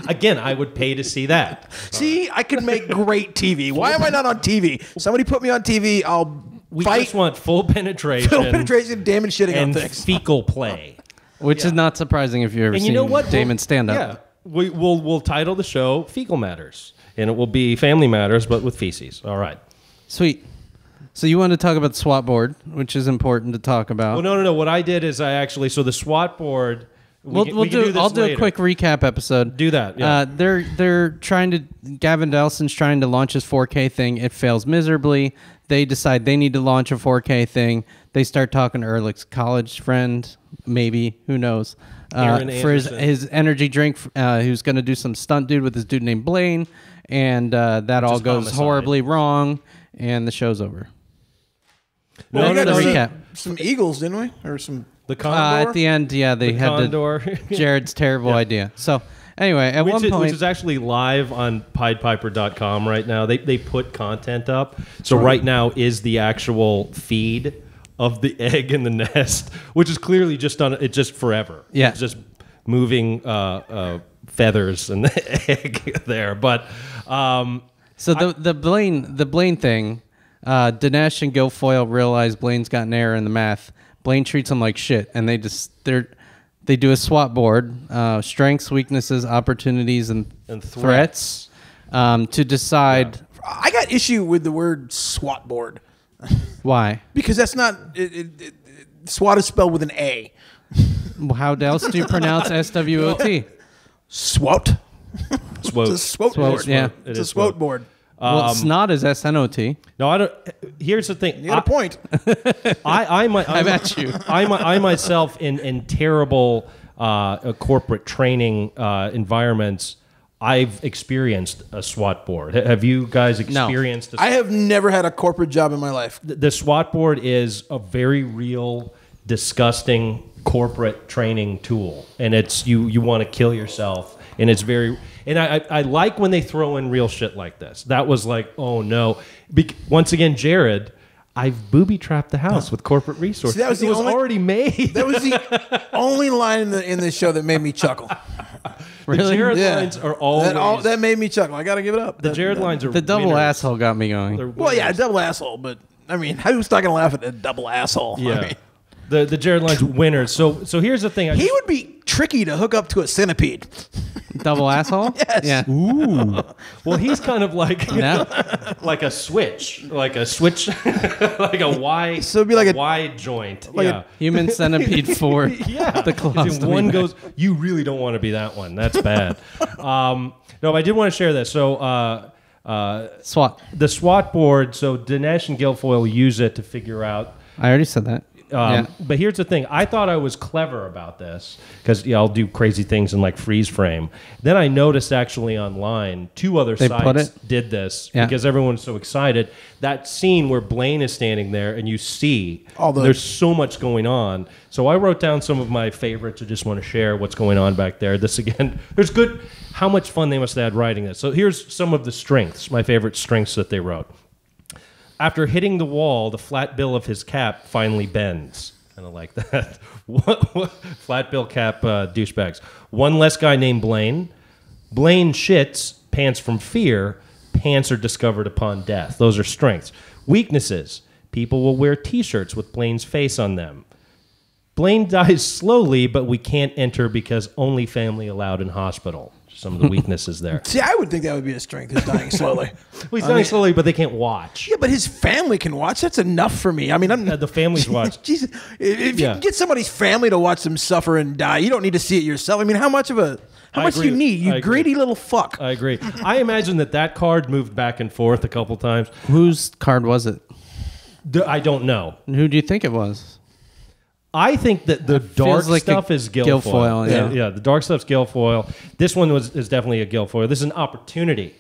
[SPEAKER 3] Again, I would pay to see that.
[SPEAKER 5] See, I could make great TV. Why am I not on TV? Somebody put me on TV. I'll
[SPEAKER 3] We
[SPEAKER 5] fight,
[SPEAKER 3] just want full penetration,
[SPEAKER 5] film penetration, damn and shitting on
[SPEAKER 3] and
[SPEAKER 5] things.
[SPEAKER 3] fecal play.
[SPEAKER 4] Which is not surprising if you've ever
[SPEAKER 3] And
[SPEAKER 4] seen
[SPEAKER 3] you know what?
[SPEAKER 4] Damon stand up.
[SPEAKER 3] Yeah, we'll title the show "Fecal Matters," and it will be Family Matters, but with feces. All right.
[SPEAKER 4] Sweet. So you want to talk about the SWAT board, which is important to talk about.
[SPEAKER 3] Well, no. What I did is so the SWAT board.
[SPEAKER 4] I'll do a quick recap episode.
[SPEAKER 3] Do that, yeah.
[SPEAKER 4] They're trying to. Gavin Delson's trying to launch his 4K thing. It fails miserably. They decide they need to launch a 4K thing. They start talking to Ehrlich's college friend, maybe, who knows,
[SPEAKER 3] Aaron
[SPEAKER 4] for
[SPEAKER 3] Anderson.
[SPEAKER 4] his energy drink. Who's going to do some stunt dude with this dude named Blaine, and that all
[SPEAKER 3] is
[SPEAKER 4] goes
[SPEAKER 3] homicide.
[SPEAKER 4] horribly wrong, and the show's over.
[SPEAKER 5] Well, we got
[SPEAKER 4] no,
[SPEAKER 5] to see
[SPEAKER 4] recap.
[SPEAKER 5] some eagles, didn't we? Or some.
[SPEAKER 3] The Condor.
[SPEAKER 4] At the end, yeah, they had
[SPEAKER 3] Condor.
[SPEAKER 4] Jared's terrible idea. So anyway, at one
[SPEAKER 3] Which
[SPEAKER 4] point,
[SPEAKER 3] is actually live on PiedPiper.com right now. They put content up. So right now is the actual feed of the egg in the nest, which is clearly just it's just forever.
[SPEAKER 4] Yeah.
[SPEAKER 3] It's just moving feathers and the egg there. But
[SPEAKER 4] so the Blaine thing, Dinesh and Guilfoyle realize Blaine's got an error in the math. Blaine treats him like shit, and they do a SWAT board, strengths, weaknesses, opportunities, and threats to decide
[SPEAKER 5] I got issue with the word SWAT board
[SPEAKER 4] why.
[SPEAKER 5] because that's not. SWAT is spelled with an A.
[SPEAKER 4] How else do you pronounce SWOT?
[SPEAKER 5] SWAT.
[SPEAKER 3] SWOT.
[SPEAKER 5] It's a SWAT
[SPEAKER 4] SWOT,
[SPEAKER 5] board.
[SPEAKER 4] yeah.
[SPEAKER 3] It
[SPEAKER 5] It's a
[SPEAKER 3] is
[SPEAKER 5] SWAT
[SPEAKER 3] SWOT.
[SPEAKER 5] board.
[SPEAKER 4] Well, snot is SNOT.
[SPEAKER 3] No, I don't. Here's the thing.
[SPEAKER 5] You got a point.
[SPEAKER 3] I'm
[SPEAKER 4] at you.
[SPEAKER 3] I myself in terrible corporate training environments. I've experienced a SWAT board. Have you guys experienced?
[SPEAKER 5] I have never had a corporate job in my life.
[SPEAKER 3] The SWAT board is a very real, disgusting corporate training tool, and it's you want to kill yourself. And it's very, and I like when they throw in real shit like this. That was like, oh no. Once again, Jared, I've booby trapped the house with corporate resources.
[SPEAKER 5] See, that was
[SPEAKER 3] it
[SPEAKER 5] the
[SPEAKER 3] was
[SPEAKER 5] only-
[SPEAKER 3] already made.
[SPEAKER 5] That was the only line in this show that made me chuckle.
[SPEAKER 3] The Jared lines are always.
[SPEAKER 5] That made me chuckle. I got to give it up.
[SPEAKER 3] the Jared lines are
[SPEAKER 4] The double
[SPEAKER 3] winners.
[SPEAKER 4] asshole got me
[SPEAKER 3] They're
[SPEAKER 4] going.
[SPEAKER 5] Well, yeah,
[SPEAKER 3] winners.
[SPEAKER 5] double asshole, but I mean, who's not going to laugh at a double asshole?
[SPEAKER 3] Yeah.
[SPEAKER 5] I mean,
[SPEAKER 3] The Jared lines winners. So here's the thing.
[SPEAKER 5] he would be tricky to hook up to a centipede.
[SPEAKER 4] Double asshole?
[SPEAKER 5] Yes.
[SPEAKER 4] Yeah.
[SPEAKER 3] Well, he's kind of like
[SPEAKER 4] No?
[SPEAKER 3] like a switch, like a Y.
[SPEAKER 5] So it'd be like a-
[SPEAKER 3] Y joint.
[SPEAKER 5] like a-
[SPEAKER 3] yeah.
[SPEAKER 4] Human centipede for
[SPEAKER 3] Yeah.
[SPEAKER 4] the
[SPEAKER 3] If
[SPEAKER 4] colostomy
[SPEAKER 3] one
[SPEAKER 4] bag.
[SPEAKER 3] goes, you really don't want to be that one. That's bad. No, I did want to share this. So
[SPEAKER 4] SWAT.
[SPEAKER 3] the SWAT board. So Dinesh and Guilfoyle use it to figure out.
[SPEAKER 4] I already said that. Yeah.
[SPEAKER 3] But here's the thing. I thought I was clever about this because I'll do crazy things in like freeze frame. Then I noticed actually online 2 other
[SPEAKER 4] They put
[SPEAKER 3] sites
[SPEAKER 4] it?
[SPEAKER 3] did this
[SPEAKER 4] Yeah.
[SPEAKER 3] because everyone's so excited. That scene where Blaine is standing there and you see
[SPEAKER 5] All the-
[SPEAKER 3] there's so much going on. So I wrote down some of my favorites. I just want to share what's going on back there. This again, how much fun they must have had writing this. So here's some of the strengths, my favorite strengths that they wrote. After hitting the wall, the flat bill of his cap finally bends. Kind of like that. Flat bill cap douchebags. One less guy named Blaine. Blaine shits, pants from fear. Pants are discovered upon death. Those are strengths. Weaknesses. People will wear T-shirts with Blaine's face on them. Blaine dies slowly, but we can't enter because only family allowed in hospital. Some of the weaknesses there.
[SPEAKER 5] See, I would think that would be a strength. Is dying slowly.
[SPEAKER 3] Well, he's dying slowly, but they can't watch.
[SPEAKER 5] Yeah, but his family can watch. That's enough for me. I mean,
[SPEAKER 3] The families watch.
[SPEAKER 5] Jesus, if you can get somebody's family to watch them suffer and die, you don't need to see it yourself. I mean, how much do
[SPEAKER 3] agree.
[SPEAKER 5] you need? You
[SPEAKER 3] I agree.
[SPEAKER 5] greedy little fuck.
[SPEAKER 3] I agree. I imagine that card moved back and forth a couple times.
[SPEAKER 4] Whose card was it?
[SPEAKER 3] I don't know.
[SPEAKER 4] And who do you think it was?
[SPEAKER 3] I think that the dark
[SPEAKER 4] like
[SPEAKER 3] stuff
[SPEAKER 4] a
[SPEAKER 3] is Guilfoyle.
[SPEAKER 4] Guilfoyle, yeah.
[SPEAKER 3] The dark stuff's Guilfoyle. This one is definitely a Guilfoyle. This is an opportunity.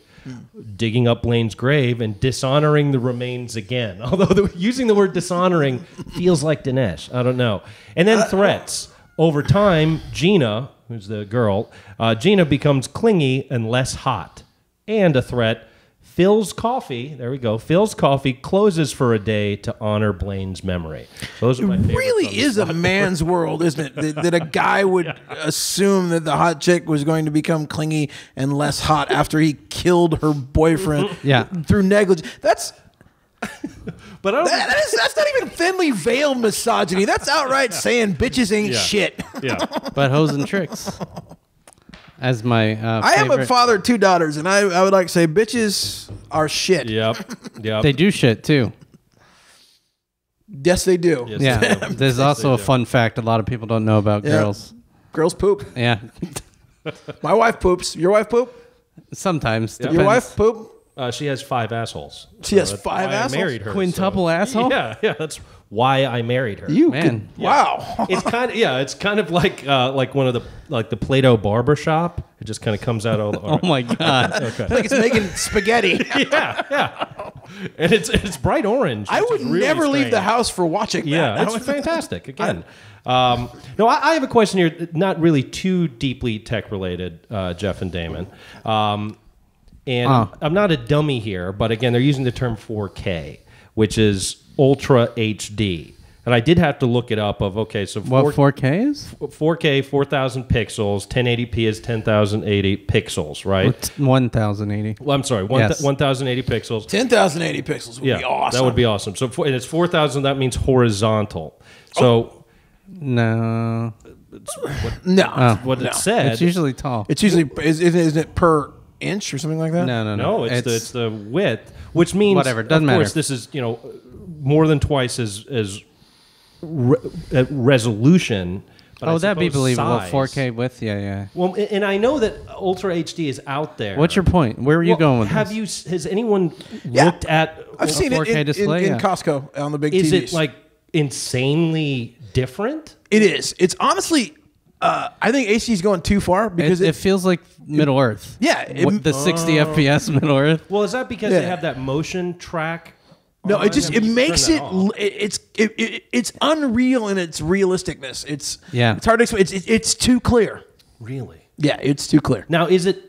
[SPEAKER 3] Digging up Blaine's grave and dishonoring the remains again. Although using the word dishonoring feels like Dinesh. I don't know. And then threats. Over time, Gina, who's the girl, Gina becomes clingy and less hot. And a threat. Phil's Coffee, there we go. Phil's Coffee closes for a day to honor Blaine's memory. Those are my favorites.
[SPEAKER 5] Really is a man's world, isn't it? That a guy would assume that the hot chick was going to become clingy and less hot after he killed her boyfriend through negligence. That's not even thinly veiled misogyny. That's outright saying bitches ain't shit.
[SPEAKER 3] Yeah.
[SPEAKER 4] But Hoes and Tricks. As my
[SPEAKER 5] I am a father of 2 daughters, and I would like to say bitches are shit.
[SPEAKER 3] Yep.
[SPEAKER 4] They do shit too.
[SPEAKER 5] Yes, they do.
[SPEAKER 3] Yes,
[SPEAKER 4] Yeah.
[SPEAKER 3] they do.
[SPEAKER 4] There's also a fun fact a lot of people don't know about girls.
[SPEAKER 5] Girls poop.
[SPEAKER 4] Yeah.
[SPEAKER 5] My wife poops. Your wife poop?
[SPEAKER 4] Sometimes.
[SPEAKER 5] Your
[SPEAKER 4] Depends.
[SPEAKER 5] wife poop?
[SPEAKER 3] She has 5 assholes.
[SPEAKER 5] She has
[SPEAKER 3] that's
[SPEAKER 5] 5
[SPEAKER 3] why
[SPEAKER 5] assholes?
[SPEAKER 3] I married her.
[SPEAKER 4] Quintuple asshole?
[SPEAKER 3] Yeah, that's why I married her.
[SPEAKER 5] You
[SPEAKER 4] Man.
[SPEAKER 5] Wow.
[SPEAKER 3] It's kind of like one of the Play-Doh barber shop. It just kind of comes out all the
[SPEAKER 4] Oh my God.
[SPEAKER 3] Okay.
[SPEAKER 5] like it's making spaghetti.
[SPEAKER 3] Yeah. And it's bright orange.
[SPEAKER 5] I
[SPEAKER 3] which
[SPEAKER 5] would
[SPEAKER 3] is really
[SPEAKER 5] never leave the
[SPEAKER 3] strange.
[SPEAKER 5] house for watching
[SPEAKER 3] Yeah,
[SPEAKER 5] that.
[SPEAKER 3] it's fantastic. Again, no, I have a question here, not really too deeply tech related, Jeff and Damon. I'm not a dummy here, but again, they're using the term 4K, which is Ultra HD. And I did have to look it up so
[SPEAKER 4] What 4K is?
[SPEAKER 3] 4K, 4,000 pixels, 1080p is 10,080 pixels, right?
[SPEAKER 4] It's 1080.
[SPEAKER 3] Well, I'm sorry,
[SPEAKER 4] Yes.
[SPEAKER 3] 1,080 pixels.
[SPEAKER 5] 10,080 pixels would be awesome.
[SPEAKER 3] That would be awesome. So and it's 4,000. That means horizontal. So
[SPEAKER 4] No.
[SPEAKER 5] No.
[SPEAKER 3] what it said.
[SPEAKER 4] It's usually tall.
[SPEAKER 5] It's usually, isn't it per inch or something like that?
[SPEAKER 4] No.
[SPEAKER 3] no, it's the width, which means
[SPEAKER 4] Whatever, doesn't
[SPEAKER 3] of course,
[SPEAKER 4] matter.
[SPEAKER 3] this is more than twice as resolution. But I
[SPEAKER 4] that'd be
[SPEAKER 3] suppose
[SPEAKER 4] believable.
[SPEAKER 3] size.
[SPEAKER 4] 4K width? Yeah.
[SPEAKER 3] Well, and I know that Ultra HD is out there.
[SPEAKER 4] What's your point? Where are you going with this?
[SPEAKER 3] Has anyone
[SPEAKER 5] Yeah.
[SPEAKER 3] looked at?
[SPEAKER 5] I've seen it
[SPEAKER 4] 4K display,
[SPEAKER 5] in
[SPEAKER 4] yeah.
[SPEAKER 5] Costco on the big
[SPEAKER 3] Is
[SPEAKER 5] TVs.
[SPEAKER 3] it like insanely different?
[SPEAKER 5] It is. It's honestly, I think HD is going too far because
[SPEAKER 4] It feels like Middle Earth.
[SPEAKER 5] Yeah,
[SPEAKER 4] The 60 FPS Middle Earth.
[SPEAKER 3] Well, is that because
[SPEAKER 5] Yeah.
[SPEAKER 3] they have that motion track?
[SPEAKER 5] no,
[SPEAKER 3] on?
[SPEAKER 5] it just
[SPEAKER 3] I mean,
[SPEAKER 5] it
[SPEAKER 3] you
[SPEAKER 5] makes
[SPEAKER 3] turn
[SPEAKER 5] it
[SPEAKER 3] that off.
[SPEAKER 5] it's unreal in its realisticness. It's
[SPEAKER 4] Yeah.
[SPEAKER 5] it's hard to explain. It's too clear.
[SPEAKER 3] Really.
[SPEAKER 5] Yeah, it's too clear.
[SPEAKER 3] Now, is it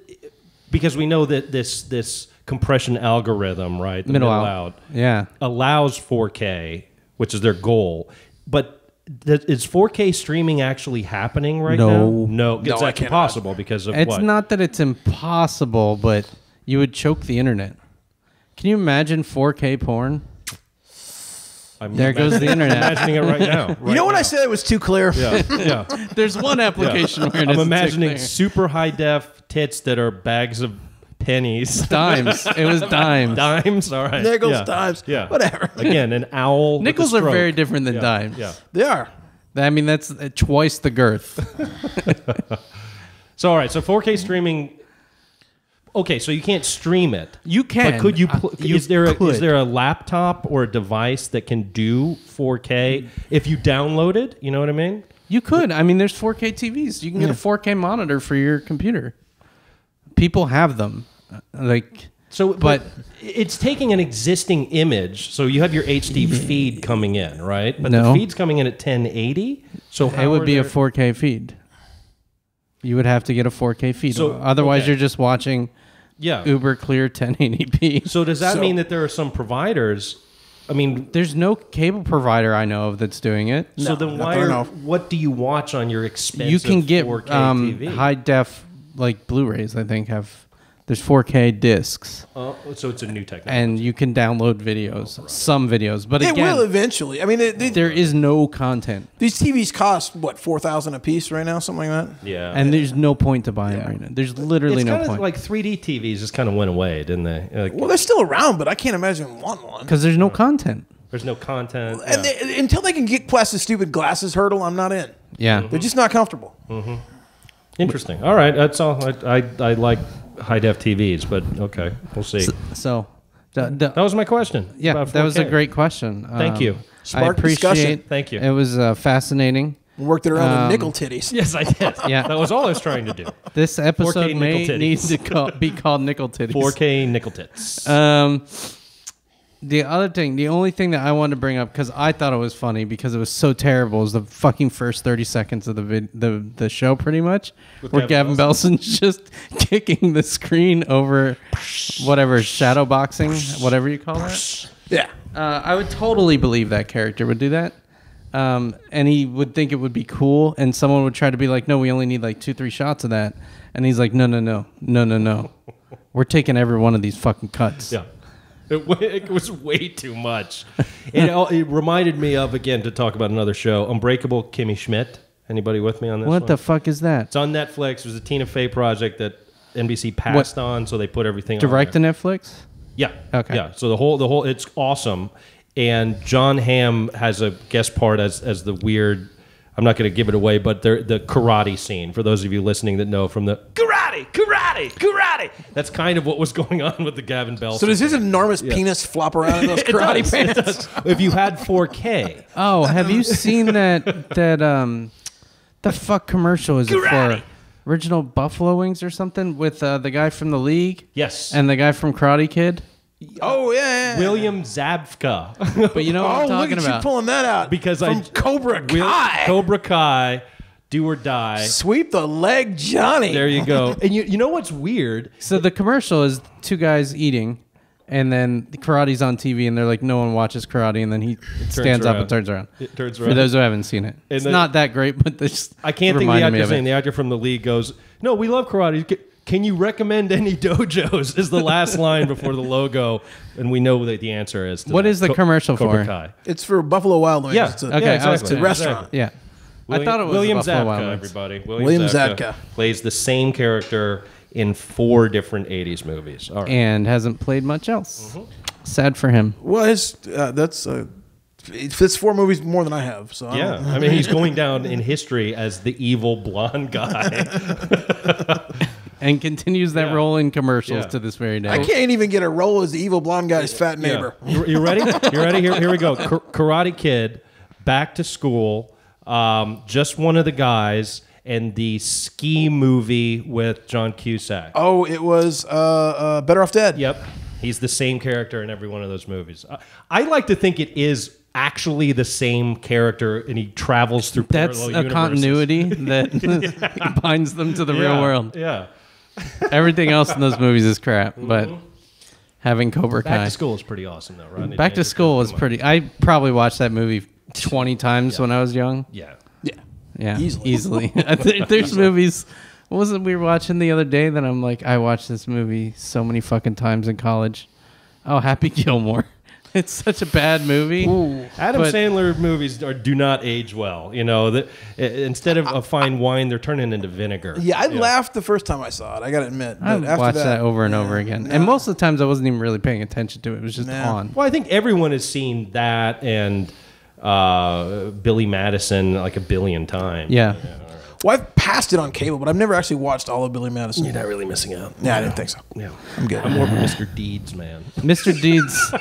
[SPEAKER 3] because we know that this compression algorithm, right, the
[SPEAKER 4] Middle
[SPEAKER 3] middle
[SPEAKER 4] out.
[SPEAKER 3] out,
[SPEAKER 4] Yeah.
[SPEAKER 3] allows 4K, which is their goal, but is 4K streaming actually happening right
[SPEAKER 4] No.
[SPEAKER 3] now? No,
[SPEAKER 5] No,
[SPEAKER 3] it's
[SPEAKER 5] I
[SPEAKER 3] like
[SPEAKER 5] cannot.
[SPEAKER 3] impossible because of
[SPEAKER 4] It's
[SPEAKER 3] what?
[SPEAKER 4] not that it's impossible, but you would choke the internet. Can you imagine 4K porn?
[SPEAKER 3] I'm
[SPEAKER 4] There goes the internet.
[SPEAKER 3] imagining it right now.
[SPEAKER 5] You know when I said it was too clear?
[SPEAKER 3] Yeah.
[SPEAKER 4] There's one application where it
[SPEAKER 3] I'm
[SPEAKER 4] isn't
[SPEAKER 3] imagining
[SPEAKER 4] clear.
[SPEAKER 3] super high def tits that are bags of pennies.
[SPEAKER 4] dimes. It was dimes.
[SPEAKER 3] Dimes? All right.
[SPEAKER 5] Nickels,
[SPEAKER 3] yeah.
[SPEAKER 5] dimes,
[SPEAKER 3] Yeah.
[SPEAKER 5] whatever.
[SPEAKER 3] Again, an owl. with a
[SPEAKER 4] Nickels are
[SPEAKER 3] stroke.
[SPEAKER 4] very different than
[SPEAKER 3] Yeah.
[SPEAKER 4] dimes.
[SPEAKER 3] Yeah.
[SPEAKER 5] They are.
[SPEAKER 4] I mean, that's twice the girth.
[SPEAKER 3] So, all right. So 4K streaming. Okay, so you can't stream it.
[SPEAKER 4] You can.
[SPEAKER 3] But could you? Is there
[SPEAKER 4] could.
[SPEAKER 3] a laptop or a device that can do 4K if you download it? You know what I mean?
[SPEAKER 4] You could. I mean, there's 4K TVs. You can get a 4K monitor for your computer. People have them. Like,
[SPEAKER 3] So,
[SPEAKER 4] But-
[SPEAKER 3] but it's taking an existing image. So you have your HD feed coming in, right? But
[SPEAKER 4] No.
[SPEAKER 3] the feed's coming in at 1080. So
[SPEAKER 4] it
[SPEAKER 3] how
[SPEAKER 4] would
[SPEAKER 3] are
[SPEAKER 4] be a
[SPEAKER 3] there-
[SPEAKER 4] 4K feed. You would have to get a 4K feed.
[SPEAKER 3] So,
[SPEAKER 4] Otherwise,
[SPEAKER 3] okay.
[SPEAKER 4] you're just watching
[SPEAKER 3] Yeah.
[SPEAKER 4] uber clear 1080p.
[SPEAKER 3] So does that
[SPEAKER 5] So-
[SPEAKER 3] mean that there are some providers I mean,
[SPEAKER 4] There's no cable provider I know of that's doing it.
[SPEAKER 3] so then
[SPEAKER 5] not
[SPEAKER 3] why?
[SPEAKER 5] that I know of.
[SPEAKER 3] What do you watch on your expensive
[SPEAKER 4] You can get
[SPEAKER 3] 4K TV?
[SPEAKER 4] high def like Blu-rays. I think there's 4K discs,
[SPEAKER 3] So it's a new technology.
[SPEAKER 4] and you can download videos, some videos. But
[SPEAKER 5] They will
[SPEAKER 4] again,
[SPEAKER 5] eventually. I mean,
[SPEAKER 4] there is no content,
[SPEAKER 5] these TVs cost what, $4,000 a piece right now, something like that.
[SPEAKER 3] yeah,
[SPEAKER 4] and there's no point to buying them right now. There's literally
[SPEAKER 3] it's
[SPEAKER 4] no
[SPEAKER 3] kind of
[SPEAKER 4] point
[SPEAKER 3] like 3D TVs just kind of went away, didn't they? Like,
[SPEAKER 5] Well, they're still around, but I can't imagine wanting one.
[SPEAKER 4] because there's no content.
[SPEAKER 3] there's no content.
[SPEAKER 5] And until they can get past the stupid glasses hurdle, I'm not in.
[SPEAKER 4] Yeah,
[SPEAKER 5] They're just not comfortable.
[SPEAKER 3] Interesting. All right, that's all. I like high def TVs, but okay, we'll see.
[SPEAKER 4] so.
[SPEAKER 3] That was my question.
[SPEAKER 4] Yeah,
[SPEAKER 3] about
[SPEAKER 4] that was a
[SPEAKER 3] 4K.
[SPEAKER 4] great question.
[SPEAKER 3] Thank you.
[SPEAKER 4] I
[SPEAKER 5] Sparked
[SPEAKER 4] appreciate.
[SPEAKER 5] discussion.
[SPEAKER 3] Thank you.
[SPEAKER 4] It was fascinating.
[SPEAKER 5] Worked it around the nickel titties.
[SPEAKER 3] Yes, I did.
[SPEAKER 4] Yeah.
[SPEAKER 3] That was all I was trying to do.
[SPEAKER 4] This episode
[SPEAKER 3] 4K
[SPEAKER 4] may
[SPEAKER 3] nickel
[SPEAKER 4] need
[SPEAKER 3] titties.
[SPEAKER 4] to be called Nickel Titties.
[SPEAKER 3] 4K nickel tits.
[SPEAKER 4] The other thing, the only thing that I wanted to bring up, because I thought it was funny because it was so terrible, is the fucking first 30 seconds of the show, pretty much, where Gavin Belson's just kicking the screen over whatever, shadow boxing, whatever you call that.
[SPEAKER 5] Yeah.
[SPEAKER 4] I would totally believe that character would do that. And he would think it would be cool, and someone would try to be like, no, we only need like 2-3 shots of that. And he's like, no. We're taking every one of these fucking cuts.
[SPEAKER 3] Yeah. It was way too much. It reminded me of, again, to talk about another show, Unbreakable Kimmy Schmidt. Anybody with me on this
[SPEAKER 4] What
[SPEAKER 3] one?
[SPEAKER 4] the fuck is that?
[SPEAKER 3] It's on Netflix. It was a Tina Fey project that NBC passed on, so they put everything
[SPEAKER 4] Direct to
[SPEAKER 3] on there.
[SPEAKER 4] Netflix?
[SPEAKER 3] Yeah.
[SPEAKER 4] Okay.
[SPEAKER 3] Yeah. So the whole, it's awesome. And John Hamm has a guest part as the weird, I'm not going to give it away, but the karate scene, for those of you listening that know from the karate. That's kind of what was going on with the Gavin Bell.
[SPEAKER 5] So does his enormous penis flop around in those karate
[SPEAKER 3] It
[SPEAKER 5] pants?
[SPEAKER 3] does. If you had 4K.
[SPEAKER 4] Oh, have you seen that the fuck commercial is it for? Original Buffalo Wings or something with the guy from The League?
[SPEAKER 3] Yes.
[SPEAKER 4] And the guy from Karate Kid?
[SPEAKER 5] Oh, yeah.
[SPEAKER 3] William Zabka.
[SPEAKER 4] But you know what
[SPEAKER 5] Oh,
[SPEAKER 4] I'm
[SPEAKER 5] look
[SPEAKER 4] talking
[SPEAKER 5] at
[SPEAKER 4] about.
[SPEAKER 5] you pulling that out.
[SPEAKER 3] Because
[SPEAKER 5] From Cobra Kai.
[SPEAKER 3] Cobra Kai, Do or Die.
[SPEAKER 5] Sweep the leg, Johnny.
[SPEAKER 3] There you go. And you know what's weird?
[SPEAKER 4] So the commercial is two guys eating, and then the karate's on TV, and they're like, no one watches karate, and then he stands up
[SPEAKER 3] around.
[SPEAKER 4] and turns around.
[SPEAKER 3] It turns
[SPEAKER 4] For
[SPEAKER 3] around.
[SPEAKER 4] those who haven't seen it. It's
[SPEAKER 3] then-
[SPEAKER 4] not that great, but this
[SPEAKER 3] I can't think of the
[SPEAKER 4] reminded me
[SPEAKER 3] actor's
[SPEAKER 4] of it.
[SPEAKER 3] name. The actor from The League goes, "No, we love karate. Can you recommend any dojos?" Is the last line before the logo, and we know that the answer is. To
[SPEAKER 4] What
[SPEAKER 3] that.
[SPEAKER 4] is the commercial
[SPEAKER 3] Cobra
[SPEAKER 4] for?
[SPEAKER 3] Kai.
[SPEAKER 5] It's for Buffalo Wild Wings.
[SPEAKER 3] Yeah.
[SPEAKER 5] It's a,
[SPEAKER 4] Okay,
[SPEAKER 3] Yeah,
[SPEAKER 4] I was-
[SPEAKER 3] exactly.
[SPEAKER 5] it's a restaurant.
[SPEAKER 4] Yeah. I thought it was
[SPEAKER 3] William
[SPEAKER 4] Buffalo
[SPEAKER 3] Zabka,
[SPEAKER 4] Wild Wings.
[SPEAKER 3] everybody.
[SPEAKER 5] William Zabka.
[SPEAKER 3] plays the same character in 4 different 80s movies. All right.
[SPEAKER 4] And hasn't played much else.
[SPEAKER 3] Mm-hmm.
[SPEAKER 4] Sad for him.
[SPEAKER 5] Well, it's 4 movies more than I have. So
[SPEAKER 3] Yeah, I mean, he's going down in history as the evil blonde guy.
[SPEAKER 4] And continues that
[SPEAKER 3] Yeah.
[SPEAKER 4] role in commercials
[SPEAKER 3] Yeah.
[SPEAKER 4] to this very day.
[SPEAKER 5] I can't even get a role as the evil blonde guy's fat neighbor.
[SPEAKER 3] Yeah. You ready? You ready? Here we go. Karate Kid, Back to School, Just One of the Guys, and the ski movie with John Cusack.
[SPEAKER 5] Oh, it was Better Off Dead.
[SPEAKER 3] Yep. He's the same character in every one of those movies. I like to think it is actually the same character, and he travels through
[SPEAKER 4] That's
[SPEAKER 3] parallel
[SPEAKER 4] a
[SPEAKER 3] universes.
[SPEAKER 4] continuity that binds them to the real world.
[SPEAKER 3] Yeah.
[SPEAKER 4] Everything else in those movies is crap, but having Cobra
[SPEAKER 3] Back
[SPEAKER 4] Kai.
[SPEAKER 3] to School is pretty awesome, though, Rodney
[SPEAKER 4] Back to
[SPEAKER 3] Dangerfield.
[SPEAKER 4] School was
[SPEAKER 3] Come on.
[SPEAKER 4] pretty. I probably watched that movie 20 times when I was young.
[SPEAKER 3] Yeah.
[SPEAKER 5] Yeah.
[SPEAKER 4] Yeah,
[SPEAKER 5] Easily.
[SPEAKER 4] There's movies. What was it we were watching the other day that I'm like, I watched this movie so many fucking times in college. Oh, Happy Gilmore. It's such a bad movie.
[SPEAKER 3] Adam
[SPEAKER 4] But-
[SPEAKER 3] Sandler movies do not age well. You know, instead of a fine wine, they're turning into vinegar.
[SPEAKER 5] Yeah, I laughed the first time I saw it. I got to admit.
[SPEAKER 4] I
[SPEAKER 5] But after
[SPEAKER 4] watched that over and over again. And most of the times I wasn't even really paying attention to it. It was just
[SPEAKER 5] Nah.
[SPEAKER 4] on.
[SPEAKER 3] Well, I think everyone has seen that and Billy Madison like a billion times.
[SPEAKER 4] Yeah.
[SPEAKER 5] Well, I've passed it on cable, but I've never actually watched all of Billy Madison.
[SPEAKER 3] You're not really missing out.
[SPEAKER 5] Yeah, I didn't think so.
[SPEAKER 3] Yeah.
[SPEAKER 5] I'm good.
[SPEAKER 3] I'm more of a Mr. Deeds man.
[SPEAKER 4] Mr. Deeds.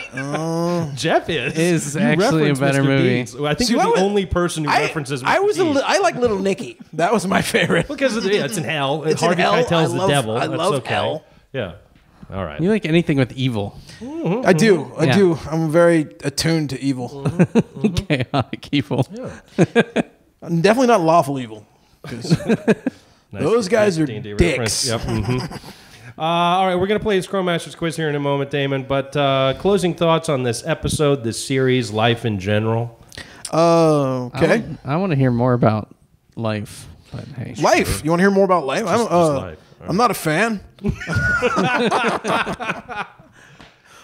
[SPEAKER 3] Jeff is.
[SPEAKER 4] Is
[SPEAKER 3] You
[SPEAKER 4] actually a
[SPEAKER 3] reference
[SPEAKER 4] better
[SPEAKER 3] Mr.
[SPEAKER 4] movie.
[SPEAKER 3] Deeds. I think
[SPEAKER 5] See,
[SPEAKER 3] you're
[SPEAKER 5] I
[SPEAKER 3] the
[SPEAKER 5] was-
[SPEAKER 3] only person who references Mr. Deeds.
[SPEAKER 5] I like Little Nicky. That was my favorite.
[SPEAKER 3] Because it's in hell.
[SPEAKER 5] It's in
[SPEAKER 3] Harvey
[SPEAKER 5] hell.
[SPEAKER 3] Keitel's
[SPEAKER 5] I
[SPEAKER 3] the
[SPEAKER 5] love-
[SPEAKER 3] devil.
[SPEAKER 5] I
[SPEAKER 3] That's
[SPEAKER 5] love
[SPEAKER 3] okay.
[SPEAKER 5] hell.
[SPEAKER 3] Yeah. All right.
[SPEAKER 4] You like anything with evil.
[SPEAKER 5] I do. I
[SPEAKER 4] Yeah.
[SPEAKER 5] do. I'm very attuned to evil.
[SPEAKER 4] Chaotic evil.
[SPEAKER 5] I'm definitely not lawful evil. 'Cause
[SPEAKER 3] Nice
[SPEAKER 5] those guys are
[SPEAKER 3] D&D
[SPEAKER 5] dicks.
[SPEAKER 3] reference. Yep. All right, we're going to play the Scrum Masters quiz here in a moment, Damon. But closing thoughts on this episode, this series, life in general.
[SPEAKER 5] Okay.
[SPEAKER 4] I want to hear more about life. But hey,
[SPEAKER 5] Life. You want to hear more about life?
[SPEAKER 3] Just life.
[SPEAKER 5] I'm not a fan.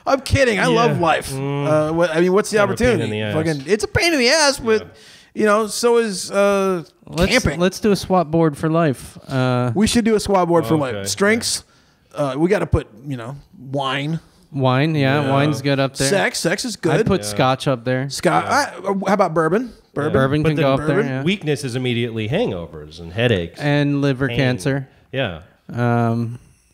[SPEAKER 5] I'm kidding. I love life. I mean, what's the
[SPEAKER 3] Kind of a pain in
[SPEAKER 5] opportunity?
[SPEAKER 3] the ass.
[SPEAKER 5] Fucking, it's a pain in the ass, but so is camping.
[SPEAKER 4] let's do a swap board for life.
[SPEAKER 5] We should do a squad board for
[SPEAKER 3] Okay.
[SPEAKER 5] life. Strengths. We got to put wine.
[SPEAKER 4] Wine, wine's good up there.
[SPEAKER 5] Sex is
[SPEAKER 4] I
[SPEAKER 5] good.
[SPEAKER 4] put scotch up there.
[SPEAKER 5] How about bourbon?
[SPEAKER 4] Bourbon
[SPEAKER 3] But
[SPEAKER 4] can
[SPEAKER 3] then
[SPEAKER 4] go up there.
[SPEAKER 5] bourbon,
[SPEAKER 4] Yeah.
[SPEAKER 3] Weakness is immediately hangovers and headaches.
[SPEAKER 4] And liver
[SPEAKER 3] pain.
[SPEAKER 4] cancer,
[SPEAKER 3] Yeah.